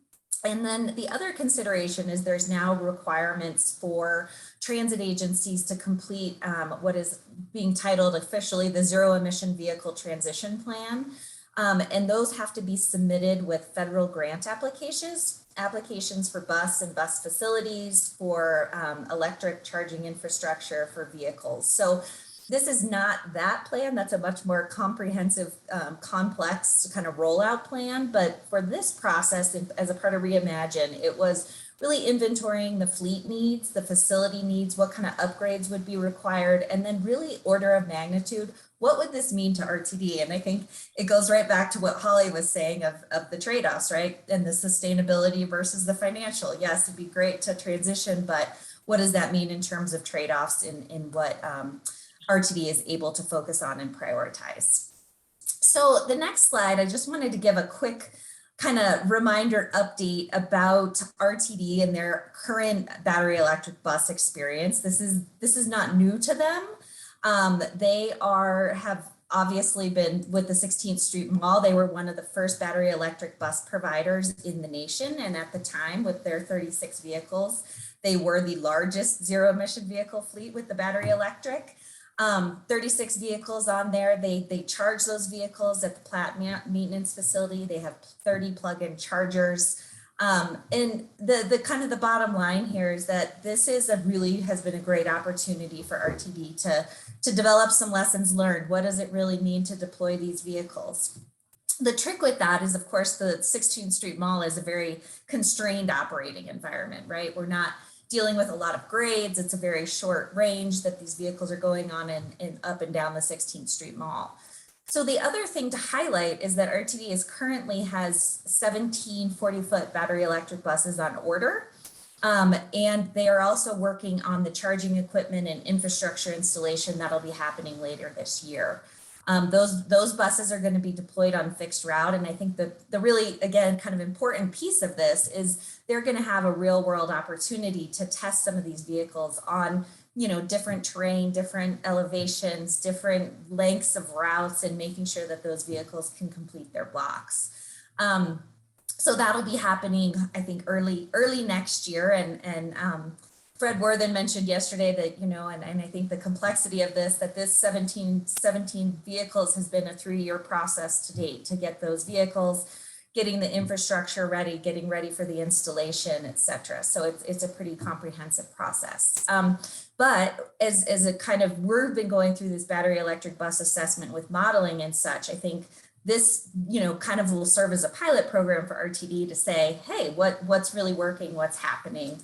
[SPEAKER 10] And then the other consideration is there's now requirements for transit agencies to complete what is being titled officially the Zero Emission Vehicle Transition Plan. And those have to be submitted with federal grant applications for bus and bus facilities, for electric charging infrastructure for vehicles. So this is not that plan. That's a much more comprehensive, complex kind of rollout plan. But for this process, as a part of Reimagine, it was really inventorying the fleet needs, the facility needs, what kind of upgrades would be required, and then really order of magnitude, what would this mean to RTD? And I think it goes right back to what Holly was saying of the trade-offs, right? And the sustainability versus the financial. Yes, it'd be great to transition, but what does that mean in terms of trade-offs in what RTD is able to focus on and prioritize? So the next slide, I just wanted to give a quick kind of reminder update about RTD and their current battery electric bus experience. This is not new to them. They have obviously been with the 16th Street Mall. They were one of the first battery electric bus providers in the nation. And at the time, with their 36 vehicles, they were the largest zero emission vehicle fleet with the battery electric. 36 vehicles on there. They charge those vehicles at the Platt maintenance facility. They have 30 plug-in chargers. And the kind of the bottom line here is that this is has been a great opportunity for RTD to develop some lessons learned. What does it really mean to deploy these vehicles? The trick with that is, of course, the 16th Street Mall is a very constrained operating environment, right? We're not dealing with a lot of grades. It's a very short range that these vehicles are going on in up and down the 16th Street Mall. So the other thing to highlight is that RTD currently has 17 40-foot battery electric buses on order. And they are also working on the charging equipment and infrastructure installation that'll be happening later this year. Those buses are going to be deployed on fixed route. And I think the really, again, kind of important piece of this is they're going to have a real world opportunity to test some of these vehicles on, different terrain, different elevations, different lengths of routes, and making sure that those vehicles can complete their blocks. So that'll be happening, I think, early next year. And Fred Worthen mentioned yesterday that, and I think the complexity of this 17 vehicles has been a 3-year process to date to get those vehicles, getting the infrastructure ready, getting ready for the installation, et cetera. So it's a pretty comprehensive process. But as a kind of, we've been going through this battery electric bus assessment with modeling and such, I think this, kind of will serve as a pilot program for RTD to say, hey, what's really working, what's happening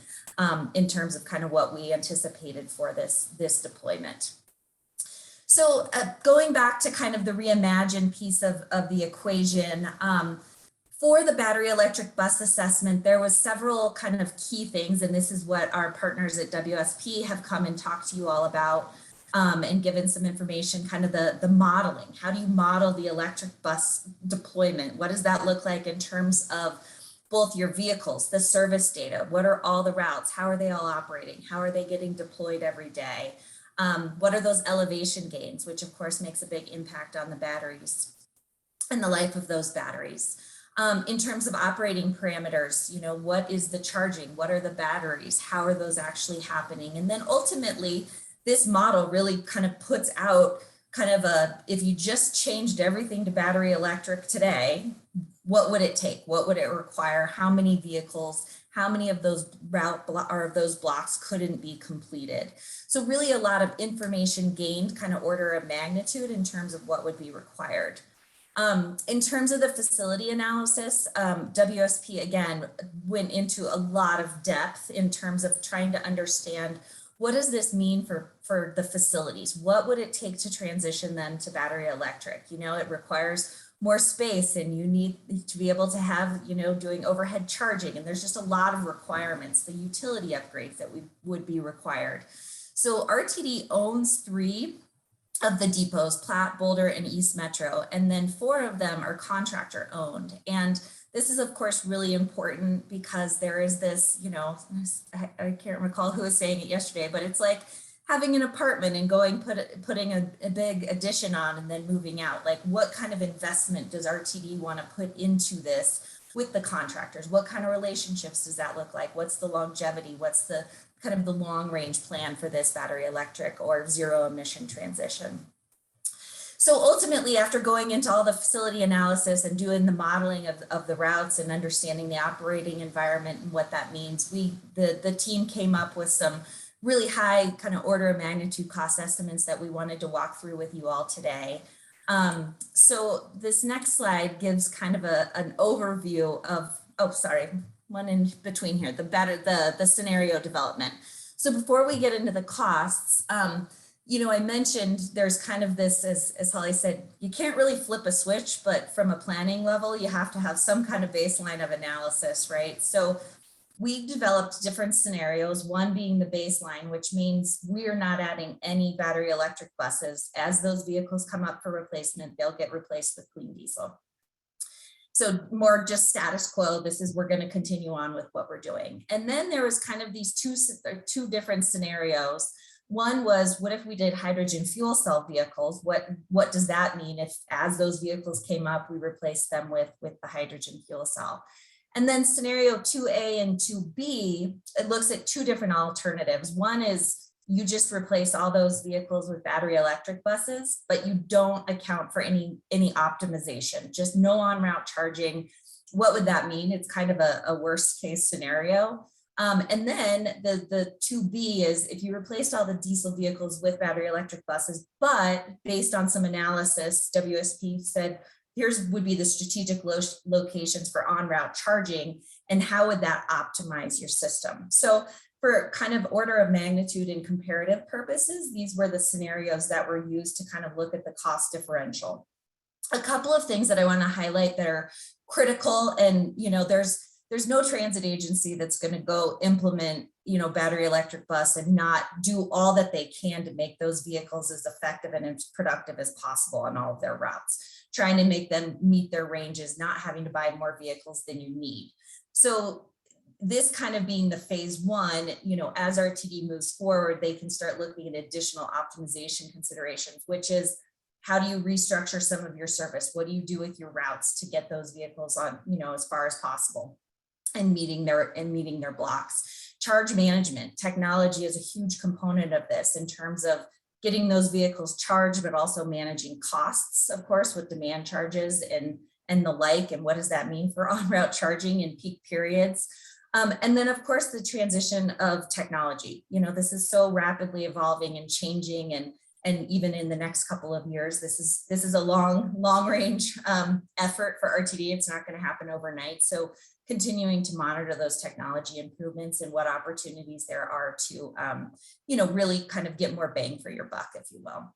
[SPEAKER 10] in terms of kind of what we anticipated for this deployment. So going back to kind of the Reimagine piece of the equation, for the battery electric bus assessment, there was several kind of key things, and this is what our partners at WSP have come and talked to you all about and given some information, kind of the modeling. How do you model the electric bus deployment? What does that look like in terms of both your vehicles, the service data? What are all the routes? How are they all operating? How are they getting deployed every day? What are those elevation gains, which of course makes a big impact on the batteries and the life of those batteries. In terms of operating parameters, what is the charging? What are the batteries? How are those actually happening? And then ultimately, this model really kind of puts out kind of if you just changed everything to battery electric today, what would it take? What would it require? How many vehicles? How many of those those blocks couldn't be completed? So really a lot of information gained, kind of order of magnitude in terms of what would be required. In terms of the facility analysis, WSP again went into a lot of depth in terms of trying to understand what does this mean for the facilities? What would it take to transition them to battery electric? It requires more space, and you need to be able to have, doing overhead charging, and there's just a lot of requirements, the utility upgrades that would be required. So RTD owns 3 of the depots, Platte, Boulder, and East Metro, and then 4 of them are contractor owned. And this is of course really important because there is this, I can't recall who was saying it yesterday, but it's like having an apartment and putting a big addition on and then moving out. Like, what kind of investment does RTD want to put into this with the contractors? What kind of relationships does that look like? What's the longevity? What's the kind of the long range plan for this battery electric or zero emission transition? So ultimately, after going into all the facility analysis and doing the modeling of the routes and understanding the operating environment and what that means, the team came up with some really high kind of order of magnitude cost estimates that we wanted to walk through with you all today. So this next slide gives kind of an overview of, one in between here, the scenario development. So before we get into the costs, I mentioned there's kind of this, as Holly said, you can't really flip a switch, but from a planning level, you have to have some kind of baseline of analysis, right? So we developed different scenarios, one being the baseline, which means we are not adding any battery electric buses. As those vehicles come up for replacement, they'll get replaced with clean diesel. So more just status quo, we're going to continue on with what we're doing. And then there was kind of these two different scenarios. One was, what if we did hydrogen fuel cell vehicles? What does that mean if, as those vehicles came up, we replaced them with the hydrogen fuel cell? And then scenario 2A and 2B, it looks at 2 different alternatives. One is you just replace all those vehicles with battery electric buses, but you don't account for any optimization, just no on-route charging. What would that mean? It's kind of a worst case scenario. And then the 2B is if you replaced all the diesel vehicles with battery electric buses, but based on some analysis, WSP said, would be the strategic locations for on-route charging, and how would that optimize your system? So for kind of order of magnitude and comparative purposes, these were the scenarios that were used to kind of look at the cost differential. A couple of things that I want to highlight that are critical, and there's no transit agency that's going to go implement battery electric bus and not do all that they can to make those vehicles as effective and as productive as possible on all of their routes, trying to make them meet their ranges, not having to buy more vehicles than you need. So this kind of being the phase 1, as RTD moves forward, they can start looking at additional optimization considerations, which is, how do you restructure some of your service? What do you do with your routes to get those vehicles on, as far as possible and meeting their blocks? Charge management technology is a huge component of this in terms of getting those vehicles charged, but also managing costs, of course, with demand charges and and the like, and what does that mean for on-route charging in peak periods. And then of course the transition of technology. You know, this is so rapidly evolving and changing, and even in the next couple of years, this is a long range effort for RTD. It's not going to happen overnight. So continuing to monitor those technology improvements and what opportunities there are to, you know, really kind of get more bang for your buck, if you will.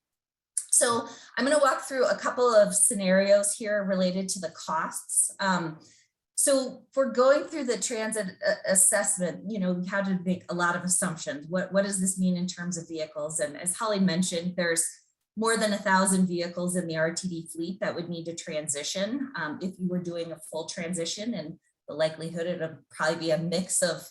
[SPEAKER 10] So I'm going to walk through a couple of scenarios here related to the costs. So for going through the transit assessment, you know, we had to make a lot of assumptions. What does this mean in terms of vehicles? And as Holly mentioned, there's more than 1,000 vehicles in the RTD fleet that would need to transition if you were doing a full transition, and the likelihood it would probably be a mix of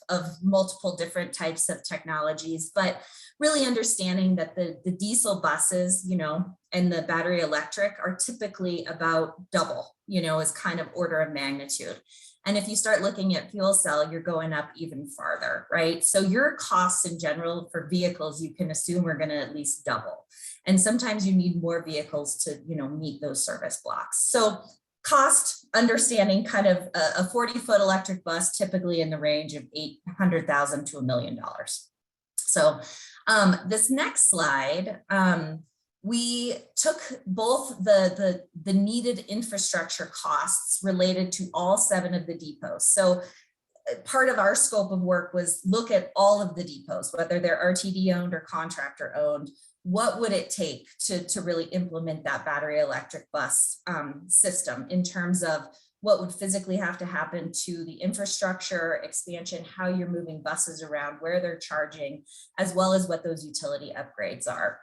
[SPEAKER 10] multiple different types of technologies, but really understanding that the diesel buses, you know, and the battery electric are typically about double, you know, is kind of order of magnitude. And if you start looking at fuel cell, you're going up even farther, right? So your costs in general for vehicles, you can assume are going to at least double. And sometimes you need more vehicles to, you know, meet those service blocks. So cost, understanding kind of a 40-foot electric bus, typically in the range of $800,000 to $1 million. So this next slide, we took both the needed infrastructure costs related to all 7 of the depots. So part of our scope of work was look at all of the depots, whether they're RTD owned or contractor owned. What would it take to really implement that battery electric bus system in terms of what would physically have to happen to the infrastructure expansion, how you're moving buses around, where they're charging, as well as what those utility upgrades are,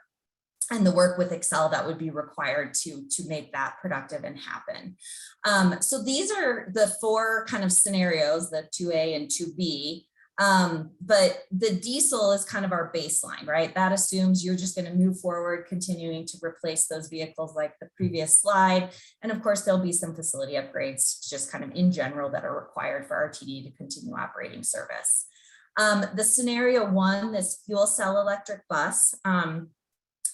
[SPEAKER 10] and the work with Excel that would be required to make that productive and happen. So these are the 4 kind of scenarios, the 2A and 2B. But the diesel is kind of our baseline, right? That assumes you're just going to move forward, continuing to replace those vehicles like the previous slide. And of course, there'll be some facility upgrades just kind of in general that are required for RTD to continue operating service. The scenario 1, this fuel cell electric bus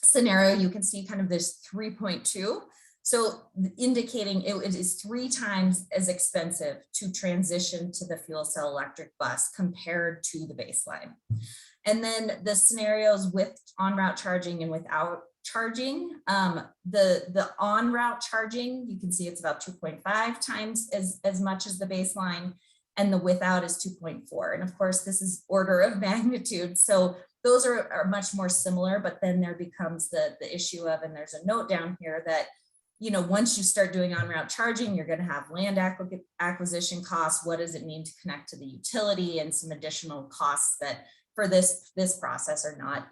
[SPEAKER 10] scenario, you can see kind of this 3.2. So indicating it is 3 times as expensive to transition to the fuel cell electric bus compared to the baseline. And then the scenarios with on-route charging and without charging, the on-route charging, you can see it's about 2.5 times as much as the baseline, and the without is 2.4. And of course, this is order of magnitude. So those are much more similar, but then there becomes the issue of, and there's a note down here that, you know, once you start doing on-route charging, you're going to have land acquisition costs. What does it mean to connect to the utility, and some additional costs that for this process are not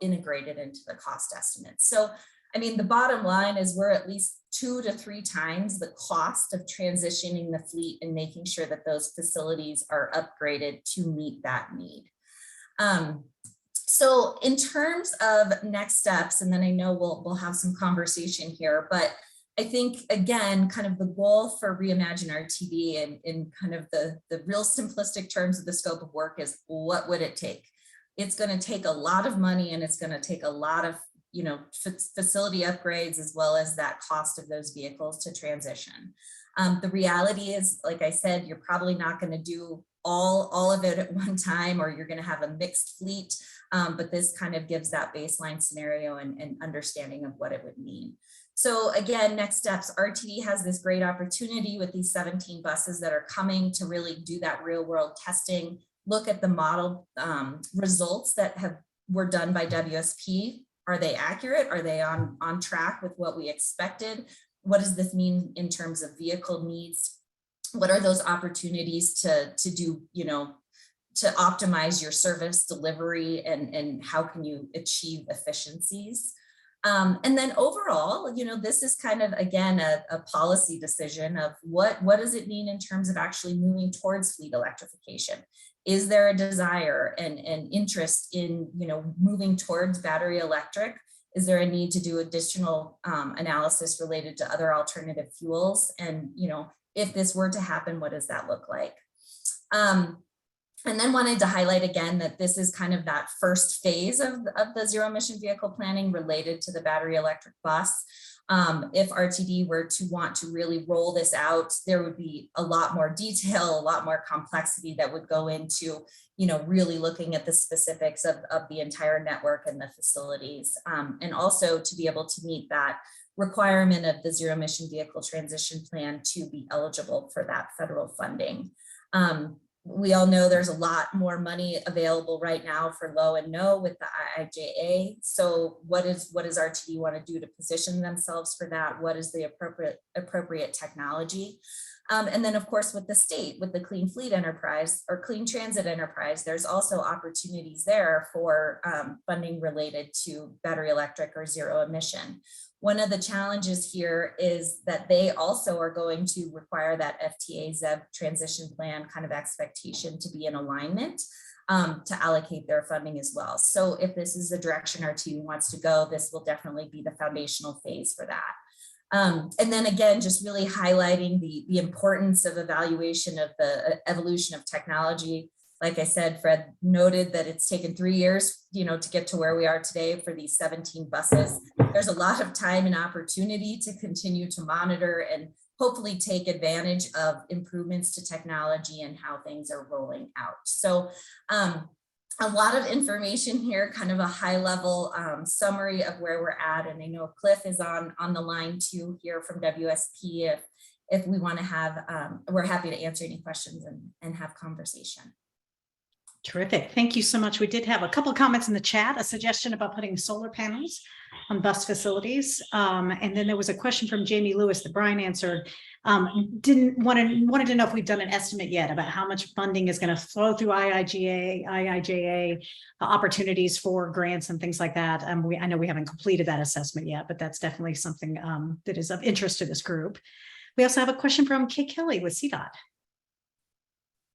[SPEAKER 10] integrated into the cost estimates. So, I mean, the bottom line is we're at least 2 to 3 times the cost of transitioning the fleet and making sure that those facilities are upgraded to meet that need. So in terms of next steps, and then I know we'll have some conversation here, but I think, again, kind of the goal for Reimagine RTD and in kind of the real simplistic terms of the scope of work is, what would it take? It's going to take a lot of money, and it's going to take a lot of, you know, facility upgrades, as well as that cost of those vehicles to transition. The reality is, like I said, you're probably not going to do all of it at one time, or you're going to have a mixed fleet. But this kind of gives that baseline scenario and understanding of what it would mean. So again, next steps, RTD has this great opportunity with these 17 buses that are coming to really do that real world testing, look at the model results that were done by WSP. Are they accurate? Are they on track with what we expected? What does this mean in terms of vehicle needs? What are those opportunities to do, you know, to optimize your service delivery, and how can you achieve efficiencies? And then overall, you know, this is kind of, again, a policy decision of what does it mean in terms of actually moving towards fleet electrification? Is there a desire and interest in, you know, moving towards battery electric? Is there a need to do additional analysis related to other alternative fuels? And, you know, if this were to happen, what does that look like? And then wanted to highlight again that this is kind of that first phase of the zero emission vehicle planning related to the battery electric bus. If RTD were to want to really roll this out, there would be a lot more detail, a lot more complexity that would go into, really looking at the specifics of the entire network and the facilities. And also to be able to meet that requirement of the zero emission vehicle transition plan to be eligible for that federal funding. We all know there's a lot more money available right now for low and no with the IIJA. So what does RTD want to do to position themselves for that? What is the appropriate technology? And then of course with the state, with the Clean Fleet Enterprise or Clean Transit Enterprise, there's also opportunities there for funding related to battery electric or zero emission. One of the challenges here is that they also are going to require that FTA ZEB transition plan kind of expectation to be in alignment to allocate their funding as well. So if this is the direction RTD wants to go, this will definitely be the foundational phase for that. And then again, just really highlighting the importance of evaluation of the evolution of technology. Like I said, Fred noted that it's taken 3 years, to get to where we are today for these 17 buses. There's a lot of time and opportunity to continue to monitor and hopefully take advantage of improvements to technology and how things are rolling out. So a lot of information here, kind of a high level summary of where we're at. And I know Cliff is on the line too here from WSP. If we want to have, we're happy to answer any questions and have conversation.
[SPEAKER 3] Terrific. Thank you so much. We did have a couple of comments in the chat, a suggestion about putting solar panels on bus facilities. And then there was a question from Jamie Lewis that Brian answered. Wanted to know if we've done an estimate yet about how much funding is going to flow through IIJA opportunities for grants and things like that. I know we haven't completed that assessment yet, but that's definitely something that is of interest to this group. We also have a question from Kate Kelly with CDOT.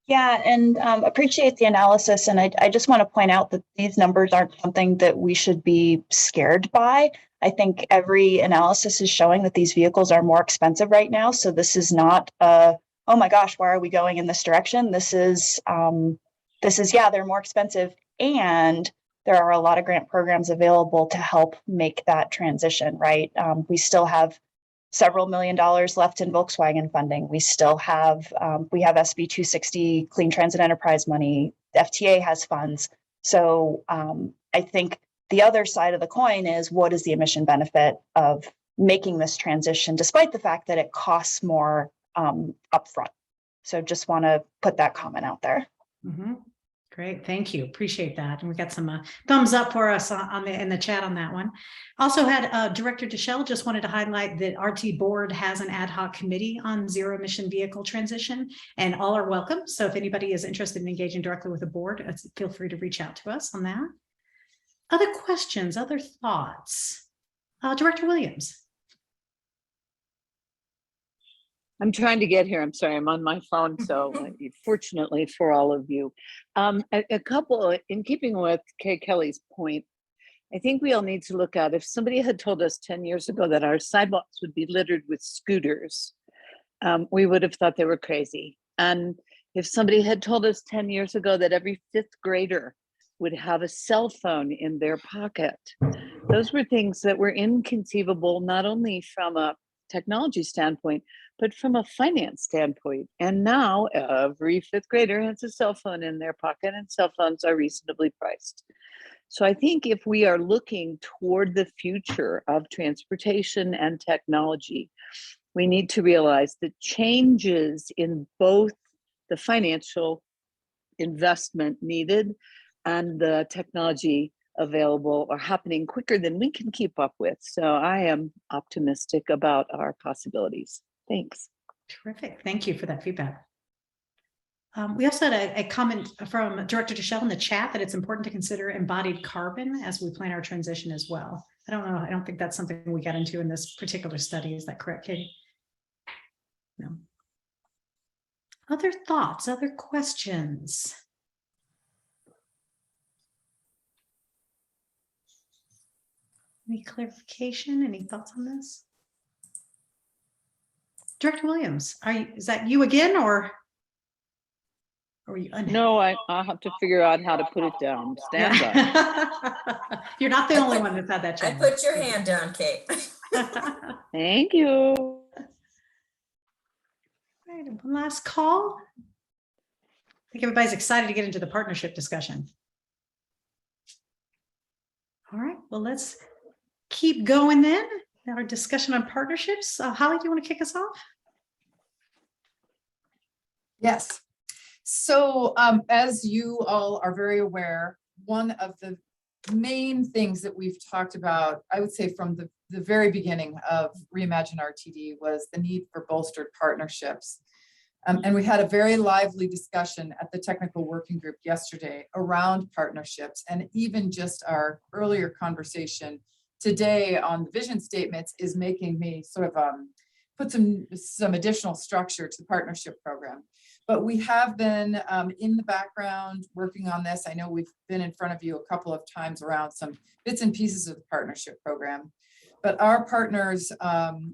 [SPEAKER 11] Yeah, and appreciate the analysis. And I just want to point out that these numbers aren't something that we should be scared by. I think every analysis is showing that these vehicles are more expensive right now. So this is not oh my gosh, why are we going in this direction? This is, yeah, they're more expensive. And there are a lot of grant programs available to help make that transition, right? We still have several $1 million left in Volkswagen funding. We still have, we have SB 260 Clean Transit Enterprise money. The FTA has funds. So I think the other side of the coin is, what is the emission benefit of making this transition, despite the fact that it costs more upfront? So just want to put that comment out there.
[SPEAKER 3] Mm-hmm. Great, thank you. Appreciate that. And we got some thumbs up for us in the chat on that one. Also had Director Deschelle just wanted to highlight that RT Board has an ad hoc committee on zero emission vehicle transition, and all are welcome. So if anybody is interested in engaging directly with the board, feel free to reach out to us on that. Other questions, other thoughts? Director Williams.
[SPEAKER 12] I'm trying to get here. I'm sorry, I'm on my phone. So fortunately for all of you, a couple, in keeping with Kay Kelly's point, I think we all need to look at, if somebody had told us 10 years ago that our sidewalks would be littered with scooters, we would have thought they were crazy. And if somebody had told us 10 years ago that every 5th grader would have a cell phone in their pocket, those were things that were inconceivable, not only from a technology standpoint, but from a finance standpoint. And now every 5th grader has a cell phone in their pocket, and cell phones are reasonably priced. So I think if we are looking toward the future of transportation and technology, we need to realize that changes in both the financial investment needed and the technology available are happening quicker than we can keep up with. So I am optimistic about our possibilities. Thanks.
[SPEAKER 3] Terrific. Thank you for that feedback. We also had a comment from Director Deschelle in the chat that it's important to consider embodied carbon as we plan our transition as well. I don't know. I don't think that's something we got into in this particular study. Is that correct, Katie? No. Other thoughts, other questions? Any clarification? Any thoughts on this? Director Williams, is that you again, or are you?
[SPEAKER 12] No, I'll have to figure out how to put it down. Stand by.
[SPEAKER 3] You're not the only one that's had that challenge.
[SPEAKER 10] I put your hand down, Kate.
[SPEAKER 12] Thank you.
[SPEAKER 3] All right, one last call. I think everybody's excited to get into the partnership discussion. All right, well, let's keep going then. Our discussion on partnerships. Holly, do you want to kick us off?
[SPEAKER 1] Yes. So as you all are very aware, one of the main things that we've talked about, I would say from the very beginning of Reimagine RTD, was the need for bolstered partnerships. And we had a very lively discussion at the technical working group yesterday around partnerships, and even just our earlier conversation today on the vision statements is making me sort of put some additional structure to the partnership program. But we have been in the background working on this. I know we've been in front of you a couple of times around some bits and pieces of the partnership program. But our partners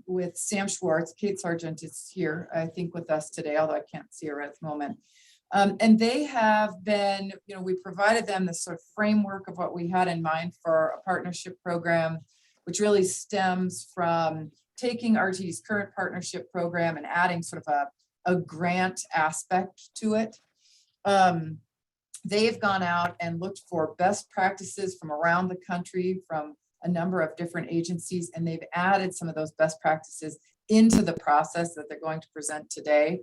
[SPEAKER 1] with Sam Schwartz, Kate Sargent is here, I think, with us today, although I can't see her at the moment. And they have been, we provided them this sort of framework of what we had in mind for a partnership program, which really stems from taking RTD's current partnership program and adding sort of a grant aspect to it. They've gone out and looked for best practices from around the country, from a number of different agencies, and they've added some of those best practices into the process that they're going to present today.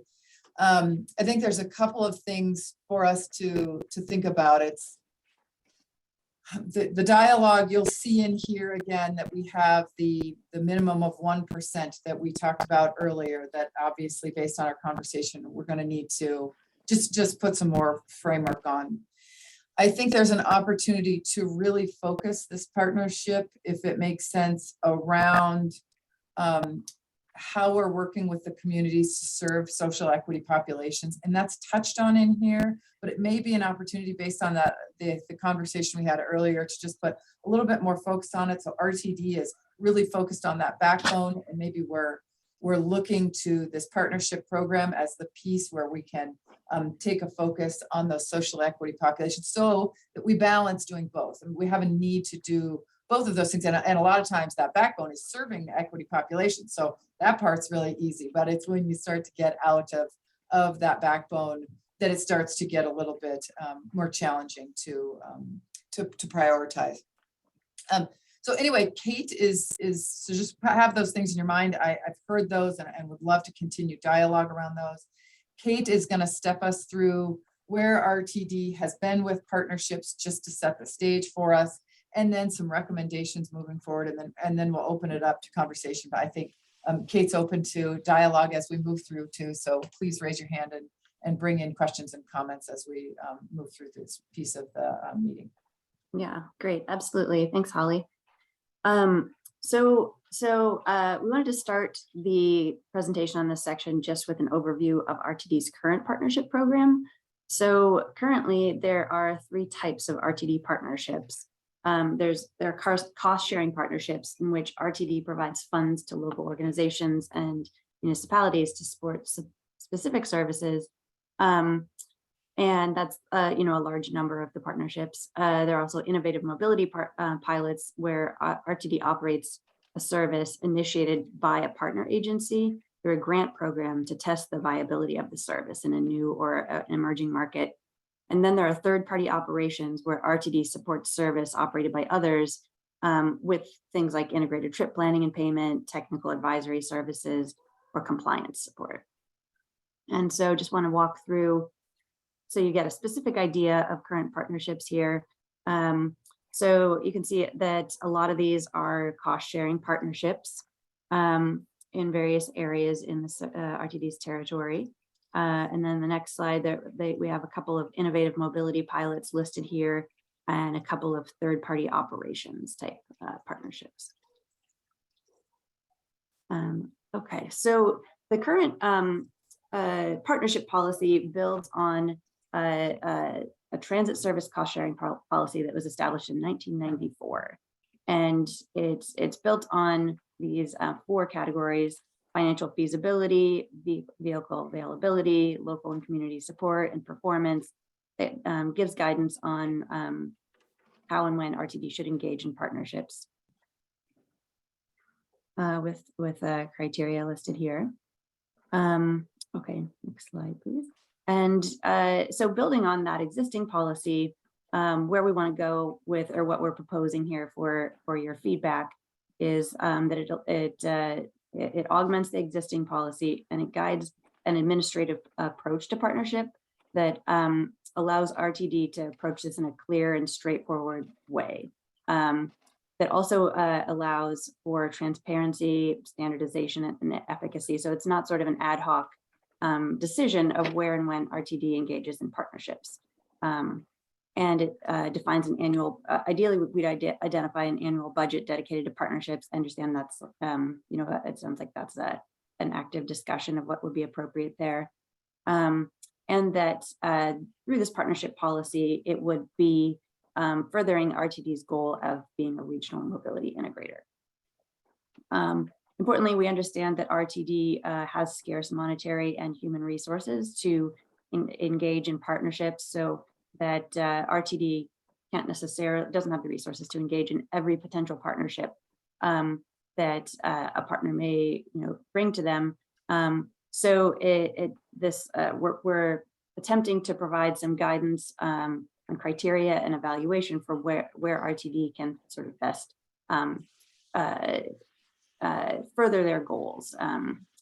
[SPEAKER 1] I think there's a couple of things for us to think about. It's the dialogue. You'll see in here again that we have the minimum of 1% that we talked about earlier, that obviously based on our conversation, we're going to need to just put some more framework on. I think there's an opportunity to really focus this partnership, if it makes sense, around how we're working with the communities to serve social equity populations. And that's touched on in here, but it may be an opportunity based on the conversation we had earlier to just put a little bit more focus on it. So RTD is really focused on that backbone, and maybe we're looking to this partnership program as the piece where we can take a focus on those social equity populations, so that we balance doing both. And we have a need to do both of those things. And a lot of times that backbone is serving the equity population. So that part's really easy, but it's when you start to get out of that backbone that it starts to get a little bit more challenging to prioritize. So anyway, Kate so just have those things in your mind. I've heard those and would love to continue dialogue around those. Kate is going to step us through where RTD has been with partnerships, just to set the stage for us, and then some recommendations moving forward, and then we'll open it up to conversation. But I think Kate's open to dialogue as we move through too. So please raise your hand and bring in questions and comments as we move through this piece of the meeting.
[SPEAKER 13] Yeah, great. Absolutely. Thanks, Holly. So we wanted to start the presentation on this section just with an overview of RTD's current partnership program. So currently there are 3 types of RTD partnerships. There are cost sharing partnerships in which RTD provides funds to local organizations and municipalities to support specific services. And that's, a large number of the partnerships. There are also innovative mobility pilots where RTD operates a service initiated by a partner agency through a grant program to test the viability of the service in a new or an emerging market. And then there are third-party operations where RTD supports service operated by others with things like integrated trip planning and payment, technical advisory services, or compliance support. And so just want to walk through so you get a specific idea of current partnerships here. So you can see that a lot of these are cost-sharing partnerships in various areas in the RTD's territory. And then the next slide, we have a couple of innovative mobility pilots listed here and a couple of third-party operations type partnerships. Okay, so the current partnership policy builds on a transit service cost sharing policy that was established in 1994. And it's built on these 4 categories: financial feasibility, vehicle availability, local and community support, and performance. It gives guidance on how and when RTD should engage in partnerships. with criteria listed here. Okay, next slide, please. And so building on that existing policy, where we want to go with, or what we're proposing here for your feedback is that it augments the existing policy and it guides an administrative approach to partnership that allows RTD to approach this in a clear and straightforward way. That also allows for transparency, standardization, and efficacy. So it's not sort of an ad hoc decision of where and when RTD engages in partnerships. And it defines an annual, ideally we'd identify an annual budget dedicated to partnerships. I understand that's, it sounds like that's an active discussion of what would be appropriate there. And that through this partnership policy, it would be furthering RTD's goal of being a regional mobility integrator. Importantly, we understand that RTD has scarce monetary and human resources to engage in partnerships, so that RTD doesn't have the resources to engage in every potential partnership that a partner may bring to them. So we're attempting to provide some guidance on criteria and evaluation for where RTD can sort of best further their goals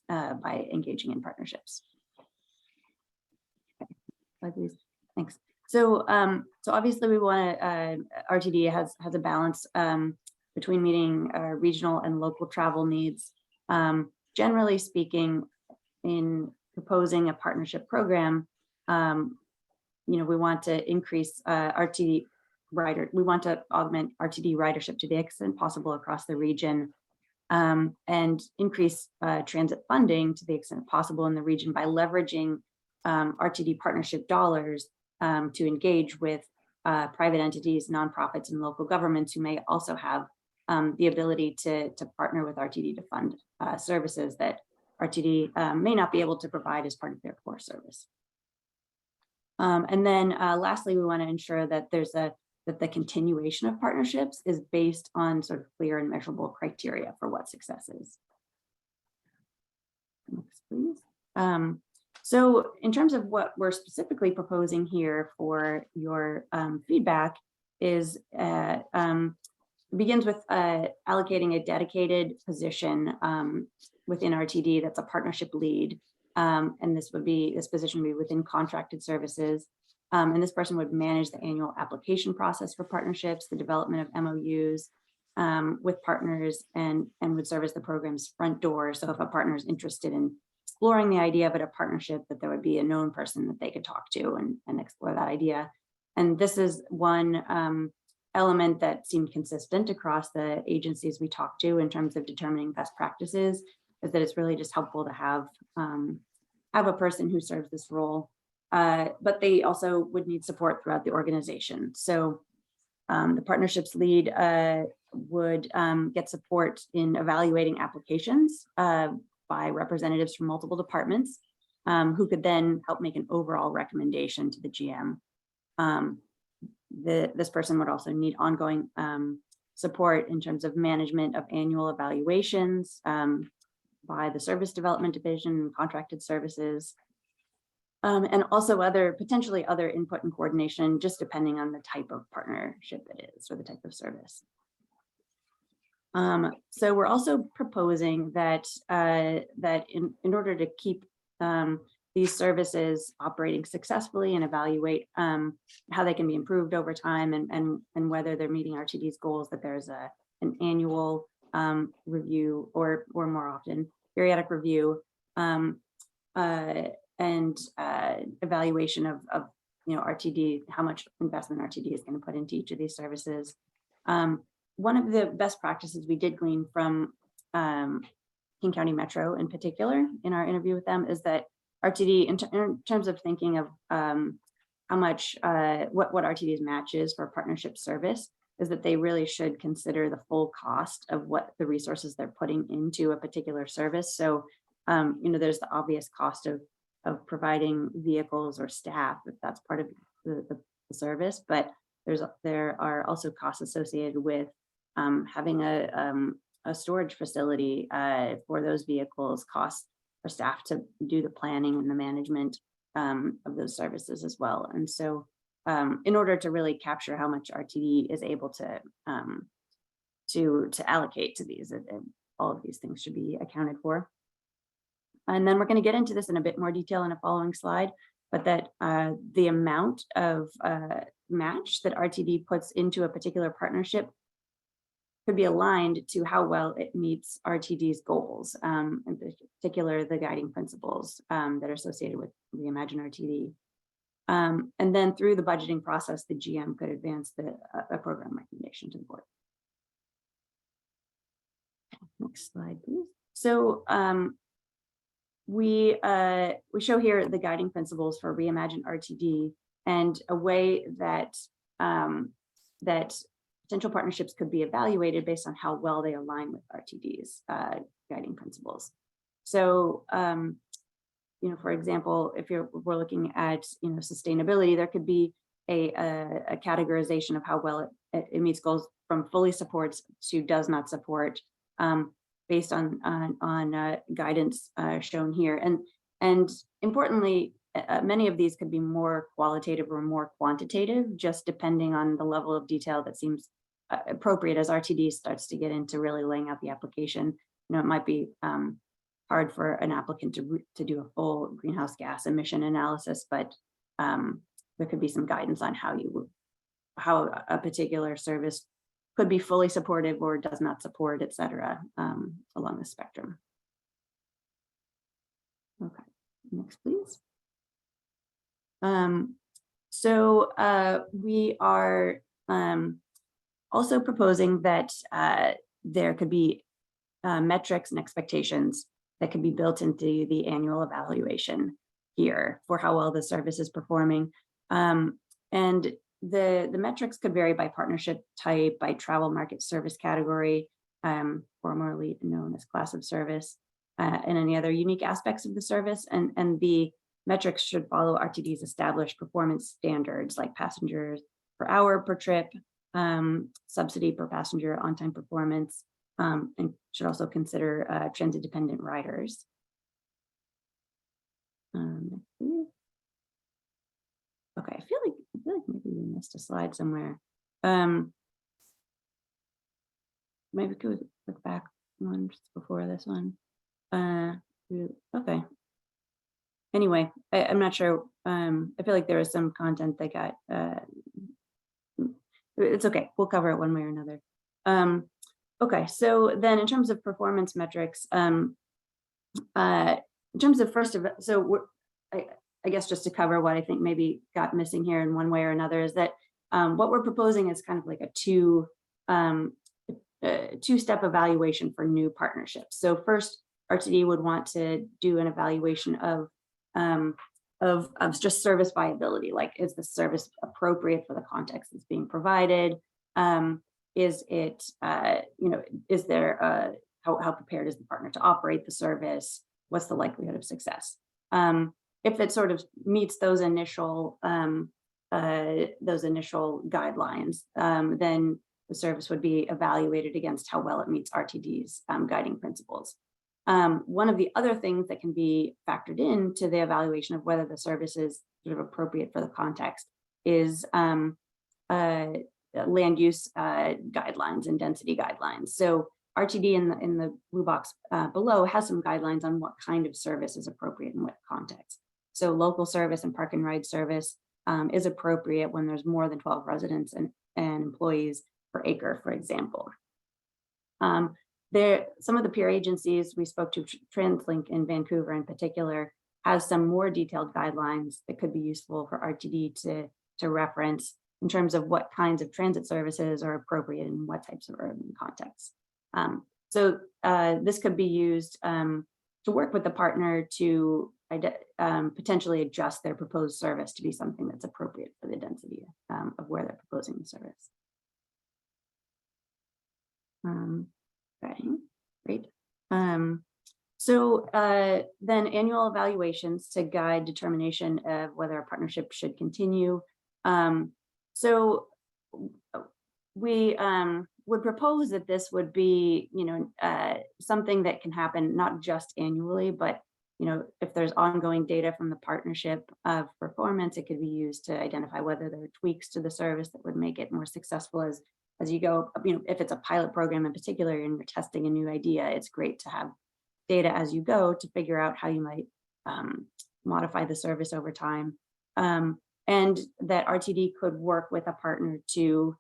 [SPEAKER 13] by engaging in partnerships. Okay. Slide, please. Thanks. So obviously we want to, RTD has a balance between meeting regional and local travel needs. Generally speaking, in proposing a partnership program, we want to increase we want to augment RTD ridership to the extent possible across the region, and increase transit funding to the extent possible in the region by leveraging RTD partnership dollars to engage with private entities, nonprofits, and local governments who may also have the ability to partner with RTD to fund services that RTD may not be able to provide as part of their core service. And then lastly, we want to ensure that that the continuation of partnerships is based on sort of clear and measurable criteria for what success is. Next, please. So in terms of what we're specifically proposing here for your feedback is begins with allocating a dedicated position within RTD that's a partnership lead. And this position would be within contracted services. And this person would manage the annual application process for partnerships, the development of MOUs with partners, and would serve as the program's front door. So if a partner is interested in exploring the idea of a partnership, that there would be a known person that they could talk to and explore that idea. And this is one element that seemed consistent across the agencies we talked to in terms of determining best practices, is that it's really just helpful to have a person who serves this role, but they also would need support throughout the organization. So the partnerships lead would get support in evaluating applications by representatives from multiple departments who could then help make an overall recommendation to the GM. This person would also need ongoing support in terms of management of annual evaluations by the Service Development Division, contracted services, and also potentially other input and coordination, just depending on the type of partnership it is or the type of service. So we're also proposing that in order to keep these services operating successfully and evaluate how they can be improved over time and whether they're meeting RTD's goals, that there's an annual review or more often periodic review and evaluation of RTD, how much investment RTD is going to put into each of these services. One of the best practices we did glean from King County Metro in particular in our interview with them is that RTD, in terms of thinking of how much, what RTD's match is for a partnership service, is that they really should consider the full cost of what the resources they're putting into a particular service. So, there's the obvious cost of providing vehicles or staff, if that's part of the service, but there are also costs associated with having a a storage facility for those vehicles costs for staff to do the planning and the management of those services as well. And so in order to really capture how much RTD is able to allocate to these, all of these things should be accounted for. And then we're going to get into this in a bit more detail in a following slide, but that the amount of match that RTD puts into a particular partnership could be aligned to how well it meets RTD's goals, in particular, the guiding principles that are associated with Reimagine RTD. And then through the budgeting process, the GM could advance a program recommendation to the board. Next slide, please. So we show here the guiding principles for Reimagine RTD and a way that that potential partnerships could be evaluated based on how well they align with RTD's guiding principles. So, you know, for example, if we're looking at sustainability, there could be a categorization of how well it meets goals from fully supports to does not support, based on guidance shown here. And importantly, many of these could be more qualitative or more quantitative, just depending on the level of detail that seems appropriate as RTD starts to get into really laying out the application. It might be hard for an applicant to do a full greenhouse gas emission analysis, but there could be some guidance on how a particular service could be fully supportive or does not support, et cetera, along the spectrum. Okay, next, please. So we are also proposing that there could be metrics and expectations that could be built into the annual evaluation here for how well the service is performing. And the metrics could vary by partnership type, by travel market service category, formerly known as class of service, and any other unique aspects of the service. And the metrics should follow RTD's established performance standards like passengers per hour per trip, subsidy per passenger on-time performance, and should also consider transit-dependent riders. Okay, I feel like maybe we missed a slide somewhere. Maybe we could look back one just before this one. Okay. Anyway, I'm not sure. I feel like there was some content that got. It's okay. We'll cover it one way or another. Okay, so then in terms of performance metrics, in terms of I guess just to cover what I think maybe got missing here in one way or another is that what we're proposing is kind of like a two-step evaluation for new partnerships. So first, RTD would want to do an evaluation of just service viability. Like, is the service appropriate for the context that's being provided? Is it, is there, how prepared is the partner to operate the service? What's the likelihood of success? If it sort of meets those initial guidelines, then the service would be evaluated against how well it meets RTD's guiding principles. One of the other things that can be factored into the evaluation of whether the service is sort of appropriate for the context is land use guidelines and density guidelines. So RTD in the blue box below has some guidelines on what kind of service is appropriate in what context. So local service and park and ride service is appropriate when there's more than 12 residents and employees per acre, for example. Some of the peer agencies we spoke to, TransLink in Vancouver in particular, has some more detailed guidelines that could be useful for RTD to reference in terms of what kinds of transit services are appropriate in what types of urban contexts. So this could be used to work with the partner to potentially adjust their proposed service to be something that's appropriate for the density of where they're proposing the service. Okay, great. So then annual evaluations to guide determination of whether a partnership should continue. So we would propose that this would be, something that can happen not just annually, but if there's ongoing data from the partnership of performance, it could be used to identify whether there are tweaks to the service that would make it more successful as you go. If it's a pilot program in particular and you're testing a new idea, it's great to have data as you go to figure out how you might modify the service over time. And that RTD could work with a partner to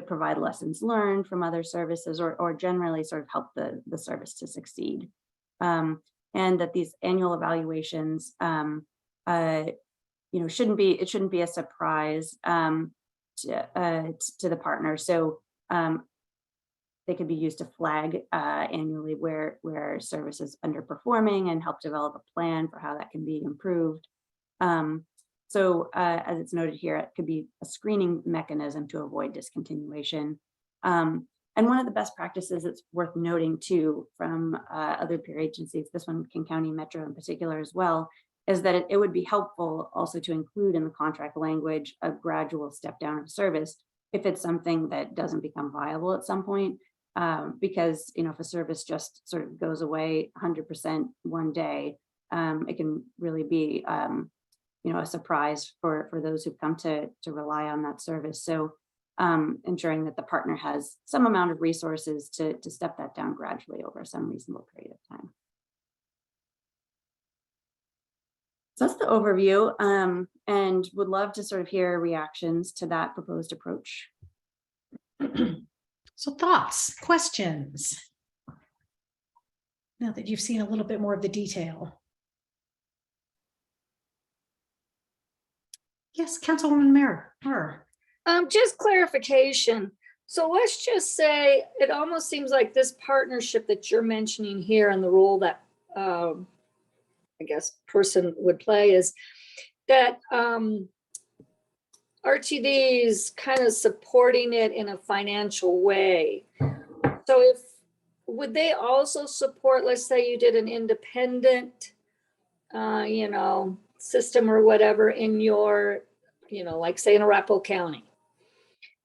[SPEAKER 13] provide lessons learned from other services, or generally sort of help the service to succeed. And that these annual evaluations, shouldn't be a surprise to the partner. So they could be used to flag annually where service is underperforming and help develop a plan for how that can be improved. So as it's noted here, it could be a screening mechanism to avoid discontinuation. And one of the best practices that's worth noting too from other peer agencies, this one, King County Metro in particular as well, is that it would be helpful also to include in the contract language a gradual step down of service if it's something that doesn't become viable at some point. Because if a service just sort of goes away 100% one day, it can really be a surprise for those who've come to rely on that service. So ensuring that the partner has some amount of resources to step that down gradually over some reasonable period of time. So that's the overview, and would love to sort of hear reactions to that proposed approach.
[SPEAKER 3] So thoughts, questions? Now that you've seen a little bit more of the detail. Yes, Councilwoman Mayor.
[SPEAKER 9] Just clarification. So let's just say it almost seems like this partnership that you're mentioning here and the role that I guess person would play is that RTD is kind of supporting it in a financial way. So would they also support, let's say you did an independent, system or whatever in your, like say in Arapahoe County,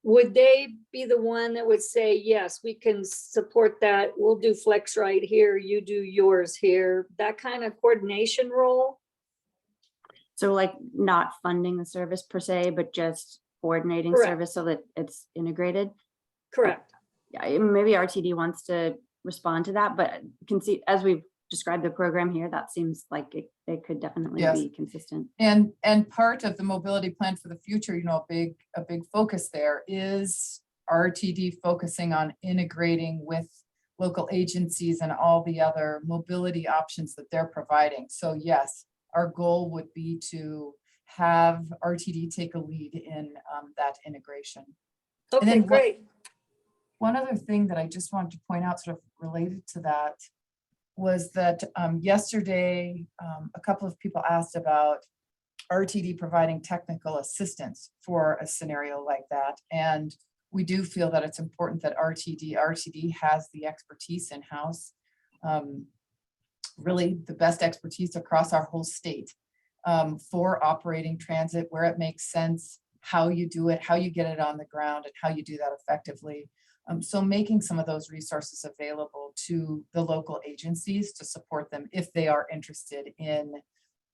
[SPEAKER 9] would they be the one that would say, yes, we can support that. We'll do Flex right here. You do yours here, that kind of coordination role?
[SPEAKER 13] So like not funding the service per se, but just coordinating
[SPEAKER 9] Correct.
[SPEAKER 13] Service so that it's integrated.
[SPEAKER 9] Correct.
[SPEAKER 13] Yeah, maybe RTD wants to respond to that, but can see as we've described the program here, that seems like it could definitely
[SPEAKER 1] Yes.
[SPEAKER 13] be consistent.
[SPEAKER 1] And part of the mobility plan for the future, a big focus there is RTD focusing on integrating with local agencies and all the other mobility options that they're providing. So yes, our goal would be to have RTD take a lead in that integration.
[SPEAKER 9] Okay,
[SPEAKER 1] then
[SPEAKER 9] great.
[SPEAKER 1] One other thing that I just wanted to point out sort of related to that was that yesterday, a couple of people asked about RTD providing technical assistance for a scenario like that. And we do feel that it's important that RTD has the expertise in-house, really the best expertise across our whole state for operating transit, where it makes sense, how you do it, how you get it on the ground, and how you do that effectively. So making some of those resources available to the local agencies to support them if they are interested in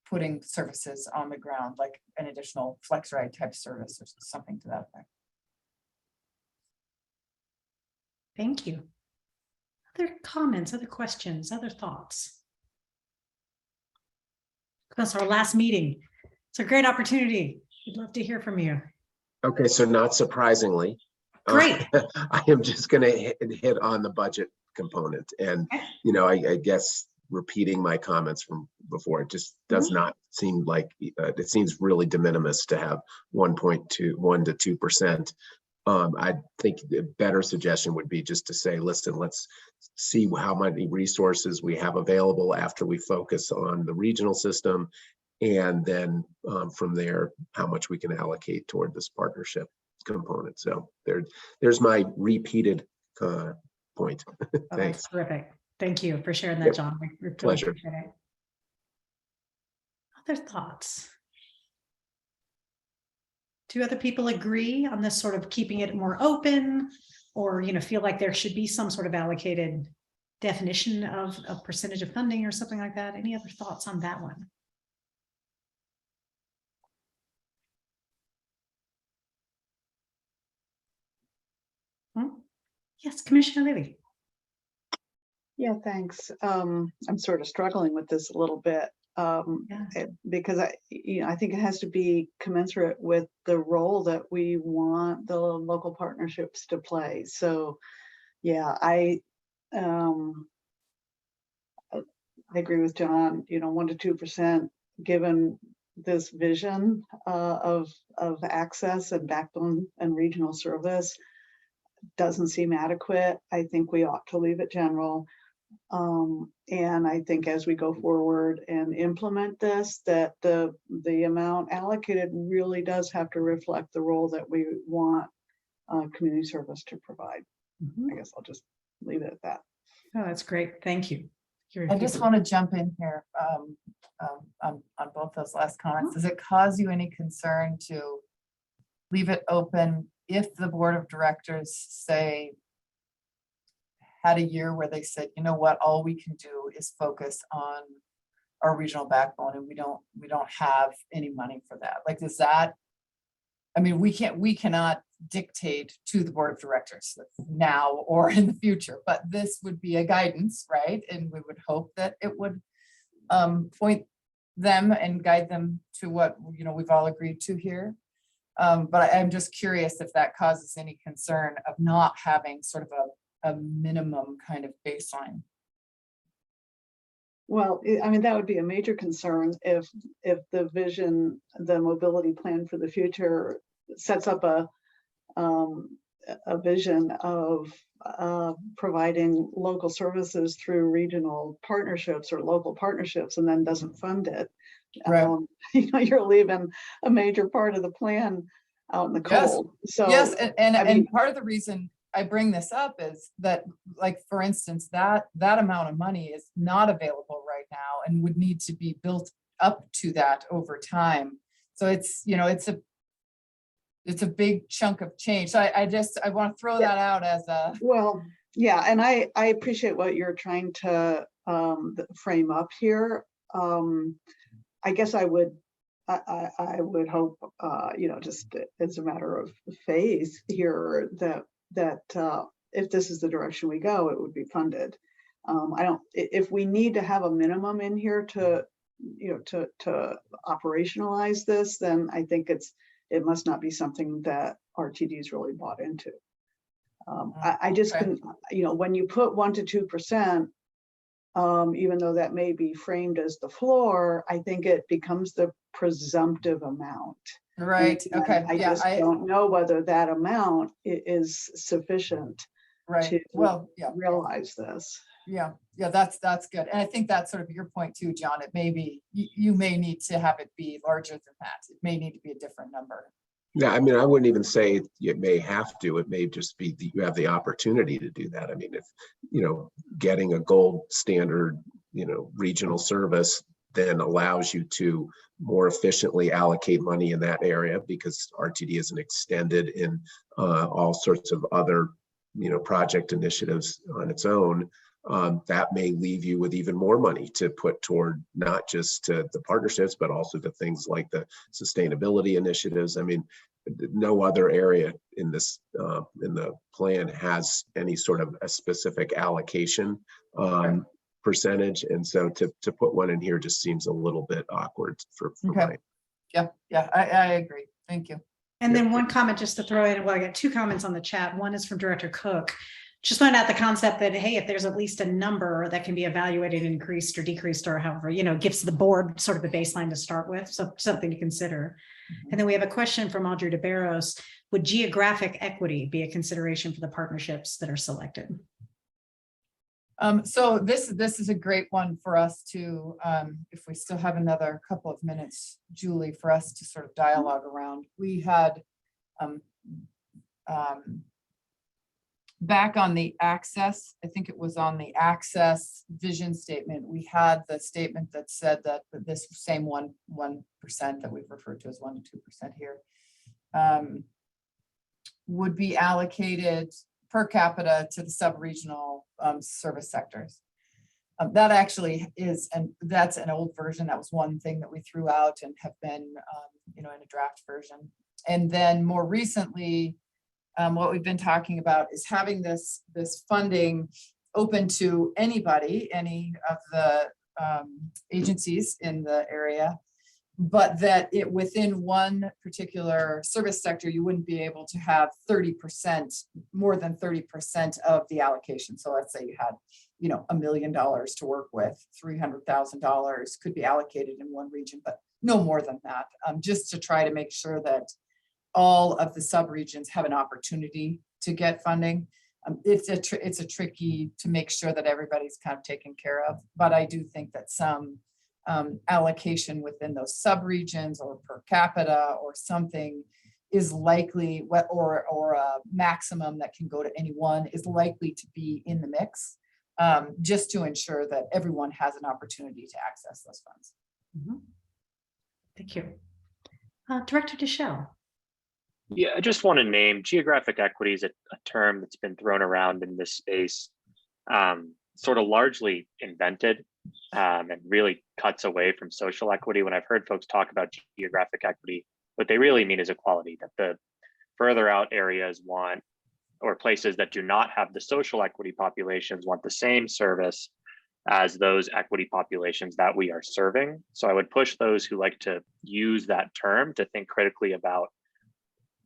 [SPEAKER 1] putting services on the ground, like an additional flex ride type service or something to that effect.
[SPEAKER 3] Thank you. Other comments, other questions, other thoughts? That's our last meeting. It's a great opportunity. We'd love to hear from you.
[SPEAKER 4] Okay, so not surprisingly,
[SPEAKER 3] Great.
[SPEAKER 4] I am just going to hit on the budget component. And, I guess repeating my comments from before, it just does not seem like, it seems really de minimis to have 1.1 to 2%. I think a better suggestion would be just to say, listen, let's see how many resources we have available after we focus on the regional system. And then from there, how much we can allocate toward this partnership component. So there's my repeated point. Thanks.
[SPEAKER 3] Terrific. Thank you for sharing that, John. We really
[SPEAKER 4] Pleasure.
[SPEAKER 3] appreciate it. Other thoughts? Do other people agree on this sort of keeping it more open, or, feel like there should be some sort of allocated definition of a percentage of funding or something like that? Any other thoughts on that one? Yes, Commissioner Levy.
[SPEAKER 5] Yeah, thanks. I'm sort of struggling with this a little bit because I think it has to be commensurate with the role that we want the local partnerships to play. So, yeah, I agree with John. 1 to 2%, given this vision of access and backbone and regional service, doesn't seem adequate. I think we ought to leave it general. And I think as we go forward and implement this, that the amount allocated really does have to reflect the role that we want community service to provide. I guess I'll just leave it at that.
[SPEAKER 3] Oh, that's great. Thank you.
[SPEAKER 1] I just want to jump in here on both those last comments. Does it cause you any concern to leave it open if the board of directors say had a year where they said, you know what, all we can do is focus on our regional backbone and we don't have any money for that? Like, is that, I mean, we cannot dictate to the board of directors now or in the future, but this would be a guidance, right? And we would hope that it would point them and guide them to what, we've all agreed to here. But I'm just curious if that causes any concern of not having sort of a minimum kind of baseline.
[SPEAKER 5] Well, I mean, that would be a major concern if the vision, the mobility plan for the future sets up a vision of providing local services through regional partnerships or local partnerships and then doesn't fund it.
[SPEAKER 1] Right.
[SPEAKER 5] You're leaving a major part of the plan out in the cold. So
[SPEAKER 1] yes, and part of the reason I bring this up is that, like, for instance, that amount of money is not available right now and would need to be built up to that over time. So it's, it's a big chunk of change. So I want to throw that out as a.
[SPEAKER 5] Well, yeah, and I appreciate what you're trying to frame up here. I guess I would hope, just as a matter of faith here, that if this is the direction we go, it would be funded. If we need to have a minimum in here to operationalize this, then I think it must not be something that RTD's really bought into. I just can, when you put 1 to 2%, even though that may be framed as the floor, I think it becomes the presumptive amount.
[SPEAKER 1] Right.
[SPEAKER 5] And
[SPEAKER 1] okay.
[SPEAKER 5] I just don't know whether that amount is sufficient to realize this.
[SPEAKER 1] Yeah, that's good. And I think that's sort of your point too, John. It may be, you may need to have it be larger than that. It may need to be a different number.
[SPEAKER 4] Yeah, I mean, I wouldn't even say it may have to. It may just be that you have the opportunity to do that. I mean, if, getting a gold standard, regional service then allows you to more efficiently allocate money in that area because RTD isn't extended in all sorts of other, project initiatives on its own. That may leave you with even more money to put toward not just to the partnerships, but also to things like the sustainability initiatives. I mean, no other area in this in the plan has any sort of a specific allocation percentage, and so to put one in here just seems a little bit awkward for
[SPEAKER 1] okay. I agree. Thank you.
[SPEAKER 3] And then one comment just to throw in, well, I got 2 comments on the chat. One is from Director Cook. Just throwing out the concept that, hey, if there's at least a number that can be evaluated, increased or decreased or however, gives the board sort of a baseline to start with, so something to consider. And then we have a question from Audrey DeBarros. Would geographic equity be a consideration for the partnerships that are selected?
[SPEAKER 1] So this is a great one for us to, if we still have another couple of minutes, Julie, for us to sort of dialogue around. We had back on the access, I think it was on the access vision statement, we had the statement that said that this same 1% that we've referred to as 1 to 2% here, would be allocated per capita to the sub-regional service sectors. That actually is, and that's an old version. That was one thing that we threw out and have been, in a draft version. And then more recently, what we've been talking about is having this funding open to anybody, any of the agencies in the area, but that it within one particular service sector, you wouldn't be able to have 30%, more than 30% of the allocation. So let's say you had, $1 million to work with, $300,000 could be allocated in one region, but no more than that, just to try to make sure that all of the sub-regions have an opportunity to get funding. It's a tricky to make sure that everybody's kind of taken care of, but I do think that some allocation within those sub-regions or per capita or something is likely, or a maximum that can go to anyone is likely to be in the mix, just to ensure that everyone has an opportunity to access those funds.
[SPEAKER 3] Thank you. Director Deschelle.
[SPEAKER 6] Yeah, I just want to name geographic equity is a term that's been thrown around in this space, sort of largely invented, and really cuts away from social equity. When I've heard folks talk about geographic equity, what they really mean is equality, that the further out areas want, or places that do not have the social equity populations want the same service as those equity populations that we are serving. So I would push those who like to use that term to think critically about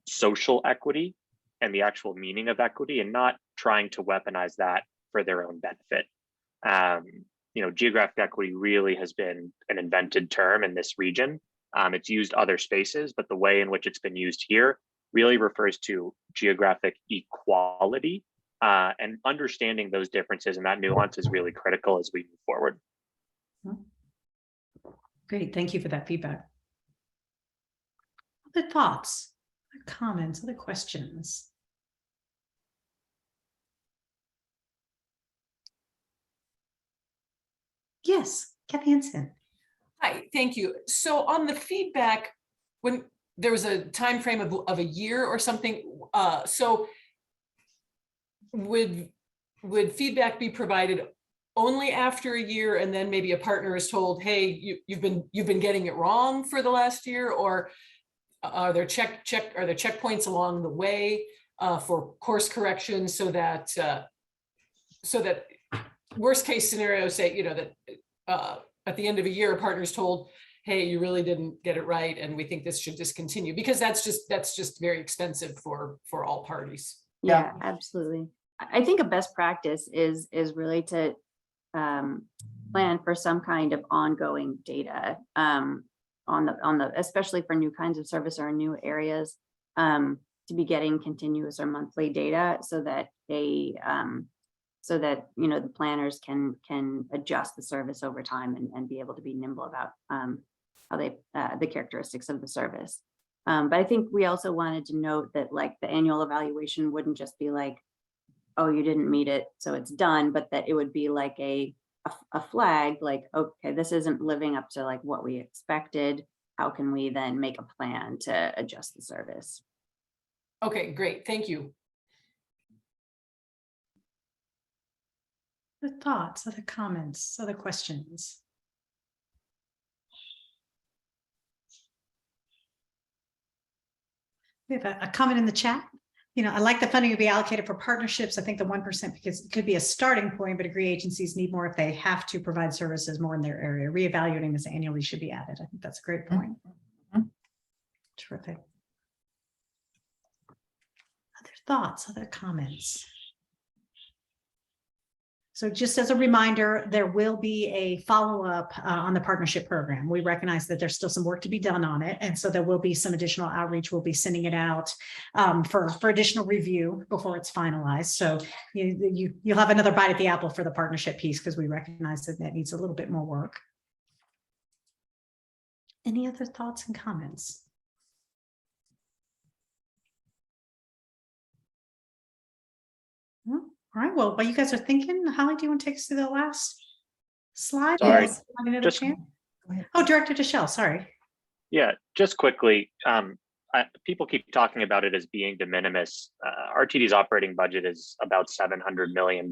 [SPEAKER 6] social equity and the actual meaning of equity, and not trying to weaponize that for their own benefit. Geographic equity really has been an invented term in this region. It's used other spaces, but the way in which it's been used here really refers to geographic equality, and understanding those differences and that nuance is really critical as we move forward.
[SPEAKER 3] Great, thank you for that feedback. Other thoughts, other comments, other questions? Yes, Kathy Henson.
[SPEAKER 8] Hi, thank you. So on the feedback, when there was a time frame of a year or something, so would feedback be provided only after a year, and then maybe a partner is told, hey, you've been getting it wrong for the last year, or are there checkpoints along the way for course correction, so that worst case scenario, say, that at the end of a year, a partner's told, hey, you really didn't get it right, and we think this should discontinue, because that's just very expensive for all parties.
[SPEAKER 13] Yeah, absolutely. I think a best practice is really to plan for some kind of ongoing data on the especially for new kinds of service or new areas, to be getting continuous or monthly data, so that the planners can adjust the service over time and be able to be nimble about how the characteristics of the service. But I think we also wanted to note that, like, the annual evaluation wouldn't just be like, oh, you didn't meet it, so it's done, but that it would be like a flag, like, okay, this isn't living up to like what we expected. How can we then make a plan to adjust the service?
[SPEAKER 8] Okay, great, thank you.
[SPEAKER 3] Other thoughts, other comments, other questions? We have a comment in the chat. I like the funding to be allocated for partnerships. I think the 1%, because it could be a starting point, but agree agencies need more if they have to provide services more in their area. Reevaluating this annually should be added. I think that's a great point. Terrific. Other thoughts, other comments? So just as a reminder, there will be a follow-up on the partnership program. We recognize that there's still some work to be done on it. And so there will be some additional outreach. We'll be sending it out for additional review before it's finalized. So you'll have another bite at the apple for the partnership piece, because we recognize that needs a little bit more work. Any other thoughts and comments? All right, well, while you guys are thinking, Holly, do you want to take us to the last slide?
[SPEAKER 6] Sorry,
[SPEAKER 3] Oh, Director Deschelle, sorry.
[SPEAKER 6] Yeah, just quickly, people keep talking about it as being de minimis. RTD's operating budget is about $700 million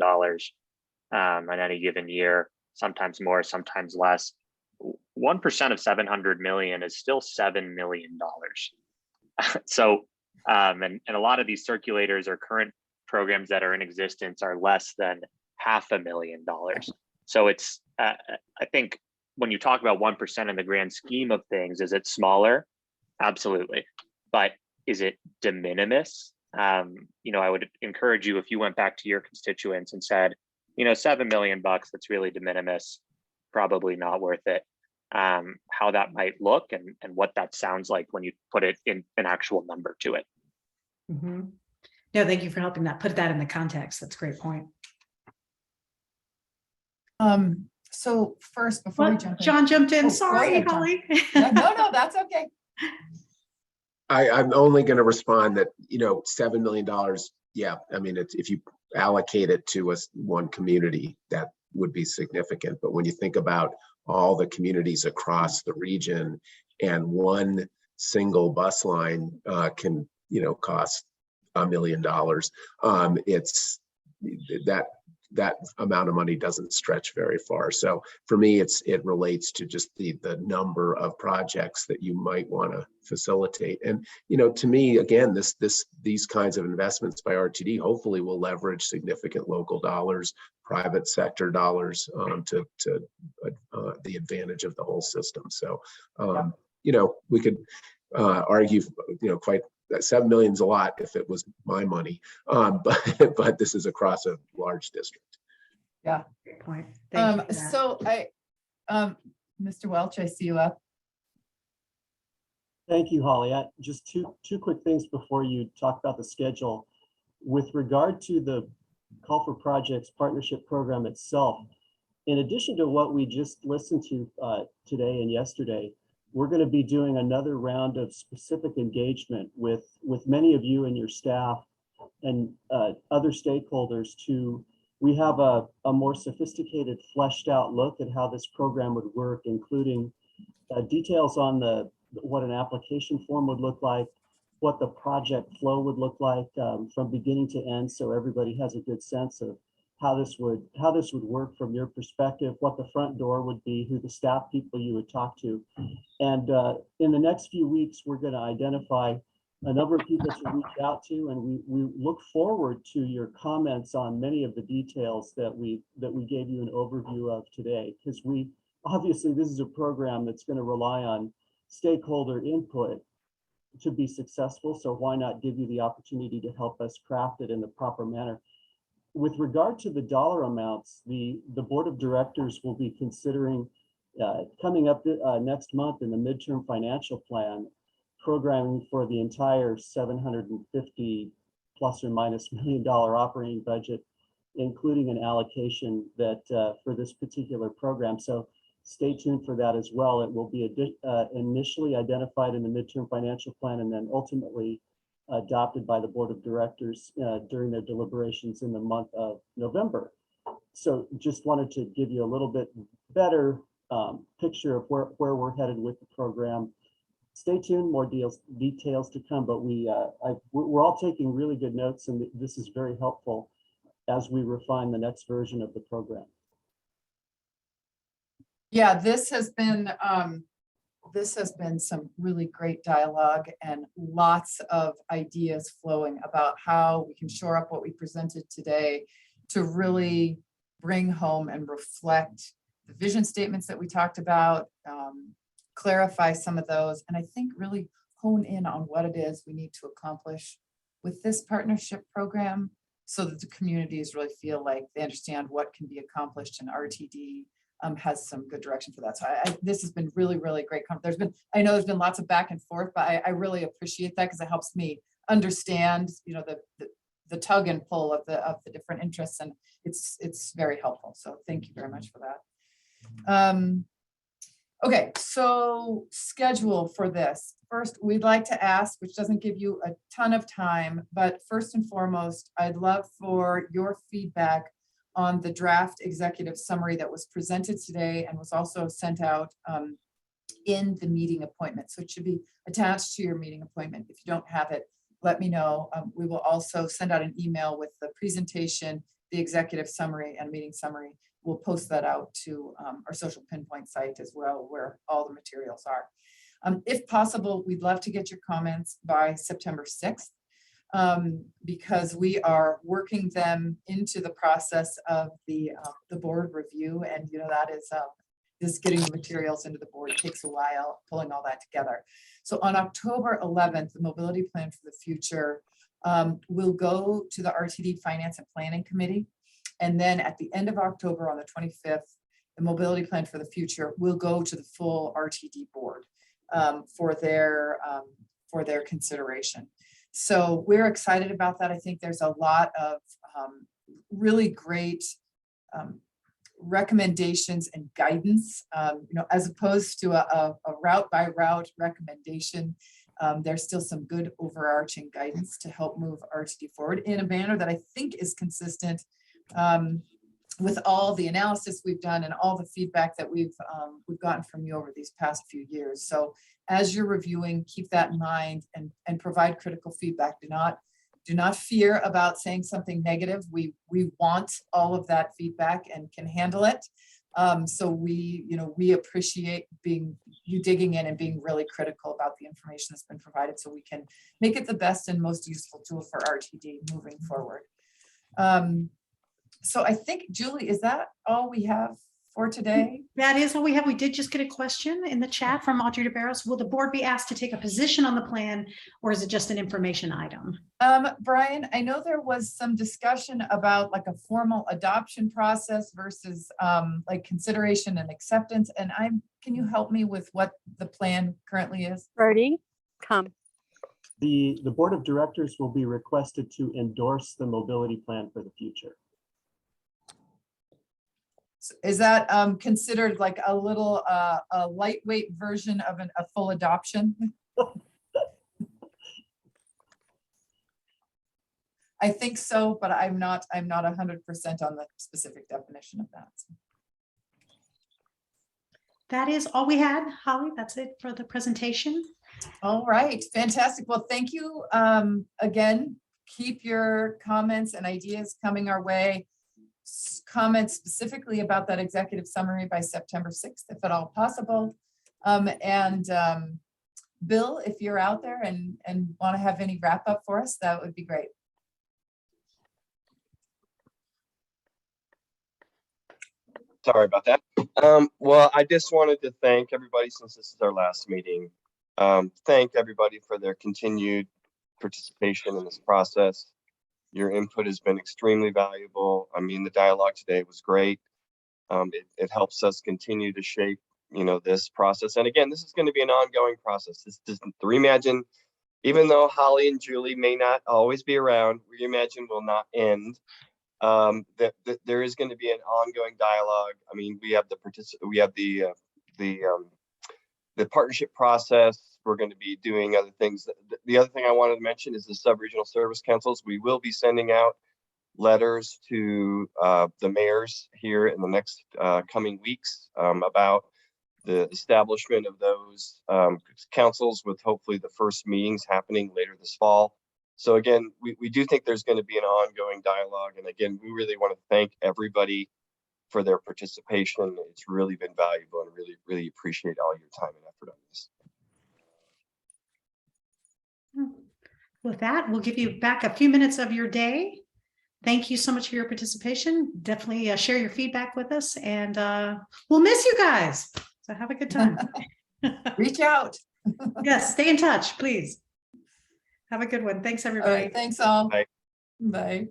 [SPEAKER 6] on any given year, sometimes more, sometimes less. 1% of 700 million is still $7 million. So, and a lot of these circulators or current programs that are in existence are less than $500,000. So it's, I think when you talk about 1% in the grand scheme of things, is it smaller? Absolutely. But is it de minimis? You know, I would encourage you, if you went back to your constituents and said, you know, $7 million, that's really de minimis, probably not worth it. How that might look and what that sounds like when you put it in an actual number to it.
[SPEAKER 3] Mm-hmm. No, thank you for helping put that in the context. That's a great point.
[SPEAKER 1] So first, before we jump in.
[SPEAKER 3] John jumped in.
[SPEAKER 1] Oh,
[SPEAKER 3] Sorry,
[SPEAKER 1] ahead, John.
[SPEAKER 3] Holly.
[SPEAKER 1] No, that's okay.
[SPEAKER 4] I'm only going to respond that, you know, $7 million. Yeah, I mean, if you allocate it to one community, that would be significant. But when you think about all the communities across the region, and one single bus line can, you know, cost $1 million, it's that amount of money doesn't stretch very far. So for me, it relates to just the number of projects that you might want to facilitate. And, you know, to me, again, these kinds of investments by RTD hopefully will leverage significant local dollars, private sector dollars to the advantage of the whole system. So, you know, we could argue, you know, quite that $7 million is a lot if it was my money, but this is across a large district.
[SPEAKER 1] Yeah.
[SPEAKER 3] Great point. Thank you for that.
[SPEAKER 1] So Mr. Welch, I see you up.
[SPEAKER 14] Thank you, Holly. Just two quick things before you talk about the schedule. With regard to the Call for Projects Partnership Program itself, in addition to what we just listened to today and yesterday, we're going to be doing another round of specific engagement with many of you and your staff and other stakeholders we have a more sophisticated, fleshed out look at how this program would work, including details on what an application form would look like, what the project flow would look like from beginning to end, so everybody has a good sense of how this would work from your perspective, what the front door would be, who the staff people you would talk to. And in the next few weeks, we're going to identify a number of people to reach out to, and we look forward to your comments on many of the details that we gave you an overview of today, because obviously this is a program that's going to rely on stakeholder input to be successful. So why not give you the opportunity to help us craft it in the proper manner? With regard to the dollar amounts, the board of directors will be considering coming up next month in the midterm financial plan, programming for the entire $750 plus or minus $1 million operating budget, including an allocation that for this particular program. So stay tuned for that as well. It will be initially identified in the midterm financial plan and then ultimately adopted by the board of directors during their deliberations in the month of November. So just wanted to give you a little bit better picture of where we're headed with the program. Stay tuned, more details to come, but we're all taking really good notes, and this is very helpful as we refine the next version of the program.
[SPEAKER 1] Yeah, this has been some really great dialogue and lots of ideas flowing about how we can shore up what we presented today to really bring home and reflect the vision statements that we talked about, clarify some of those, and I think really hone in on what it is we need to accomplish with this partnership program so that the communities really feel like they understand what can be accomplished, and RTD has some good direction for that. So this has been really, really great. I know there's been lots of back and forth, but I really appreciate that because it helps me understand, you know, the tug and pull of the different interests, and it's very helpful. So thank you very much for that. Okay, so schedule for this. First, we'd like to ask, which doesn't give you a ton of time, but first and foremost, I'd love for your feedback on the draft executive summary that was presented today and was also sent out in the meeting appointment. So it should be attached to your meeting appointment. If you don't have it, let me know. We will also send out an email with the presentation, the executive summary and meeting summary. We'll post that out to our social pinpoint site as well, where all the materials are. If possible, we'd love to get your comments by September 6th, because we are working them into the process of the board review. And that is just getting the materials into the board takes a while, pulling all that together. So on October 11th, the mobility plan for the future will go to the RTD Finance and Planning Committee. And then at the end of October, on the 25th, the mobility plan for the future will go to the full RTD board for their consideration. So we're excited about that. I think there's a lot of really great recommendations and guidance, as opposed to a route by route recommendation. There's still some good overarching guidance to help move RTD forward in a manner that I think is consistent with all the analysis we've done and all the feedback that we've gotten from you over these past few years. So as you're reviewing, keep that in mind and provide critical feedback. Do not fear about saying something negative. We want all of that feedback and can handle it. So we appreciate you digging in and being really critical about the information that's been provided, so we can make it the best and most useful tool for RTD moving forward. So I think, Julie, is that all we have for today?
[SPEAKER 3] That is all we have. We did just get a question in the chat from Audrey DeBarros. Will the board be asked to take a position on the plan, or is it just an information item?
[SPEAKER 1] Brian, I know there was some discussion about like a formal adoption process versus like consideration and acceptance. And can you help me with what the plan currently is?
[SPEAKER 15] Birdie, come.
[SPEAKER 14] The board of directors will be requested to endorse the mobility plan for the future.
[SPEAKER 1] Is that considered like a little a lightweight version of a full adoption? I think so, but I'm not 100% on the specific definition of that.
[SPEAKER 3] That is all we had, Holly. That's it for the presentation.
[SPEAKER 1] All right, fantastic. Well, thank you again. Keep your comments and ideas coming our way. Comments specifically about that executive summary by September 6th, if at all possible. Bill, if you're out there and want to have any wrap up for us, that would be great.
[SPEAKER 2] Sorry about that. Well, I just wanted to thank everybody, since this is our last meeting. Thank everybody for their continued participation in this process. Your input has been extremely valuable. I mean, the dialogue today was great. It helps us continue to shape, this process. And again, this is going to be an ongoing process. This is the Reimagine, even though Holly and Julie may not always be around, Reimagine will not end. There is going to be an ongoing dialogue. I mean, we have the partnership process. We're going to be doing other things. The other thing I wanted to mention is the sub-regional service councils. We will be sending out letters to the mayors here in the next coming weeks about the establishment of those councils, with hopefully the first meetings happening later this fall. So again, we do think there's going to be an ongoing dialogue. And again, we really want to thank everybody for their participation. It's really been valuable, and really, really appreciate all your time and effort on this.
[SPEAKER 3] With that, we'll give you back a few minutes of your day. Thank you so much for your participation. Definitely share your feedback with us, and we'll miss you guys. So have a good time.
[SPEAKER 1] Reach out.
[SPEAKER 3] Yes, stay in touch, please. Have a good one. Thanks, everybody.
[SPEAKER 1] All right, thanks all.
[SPEAKER 2] Bye.
[SPEAKER 1] Bye.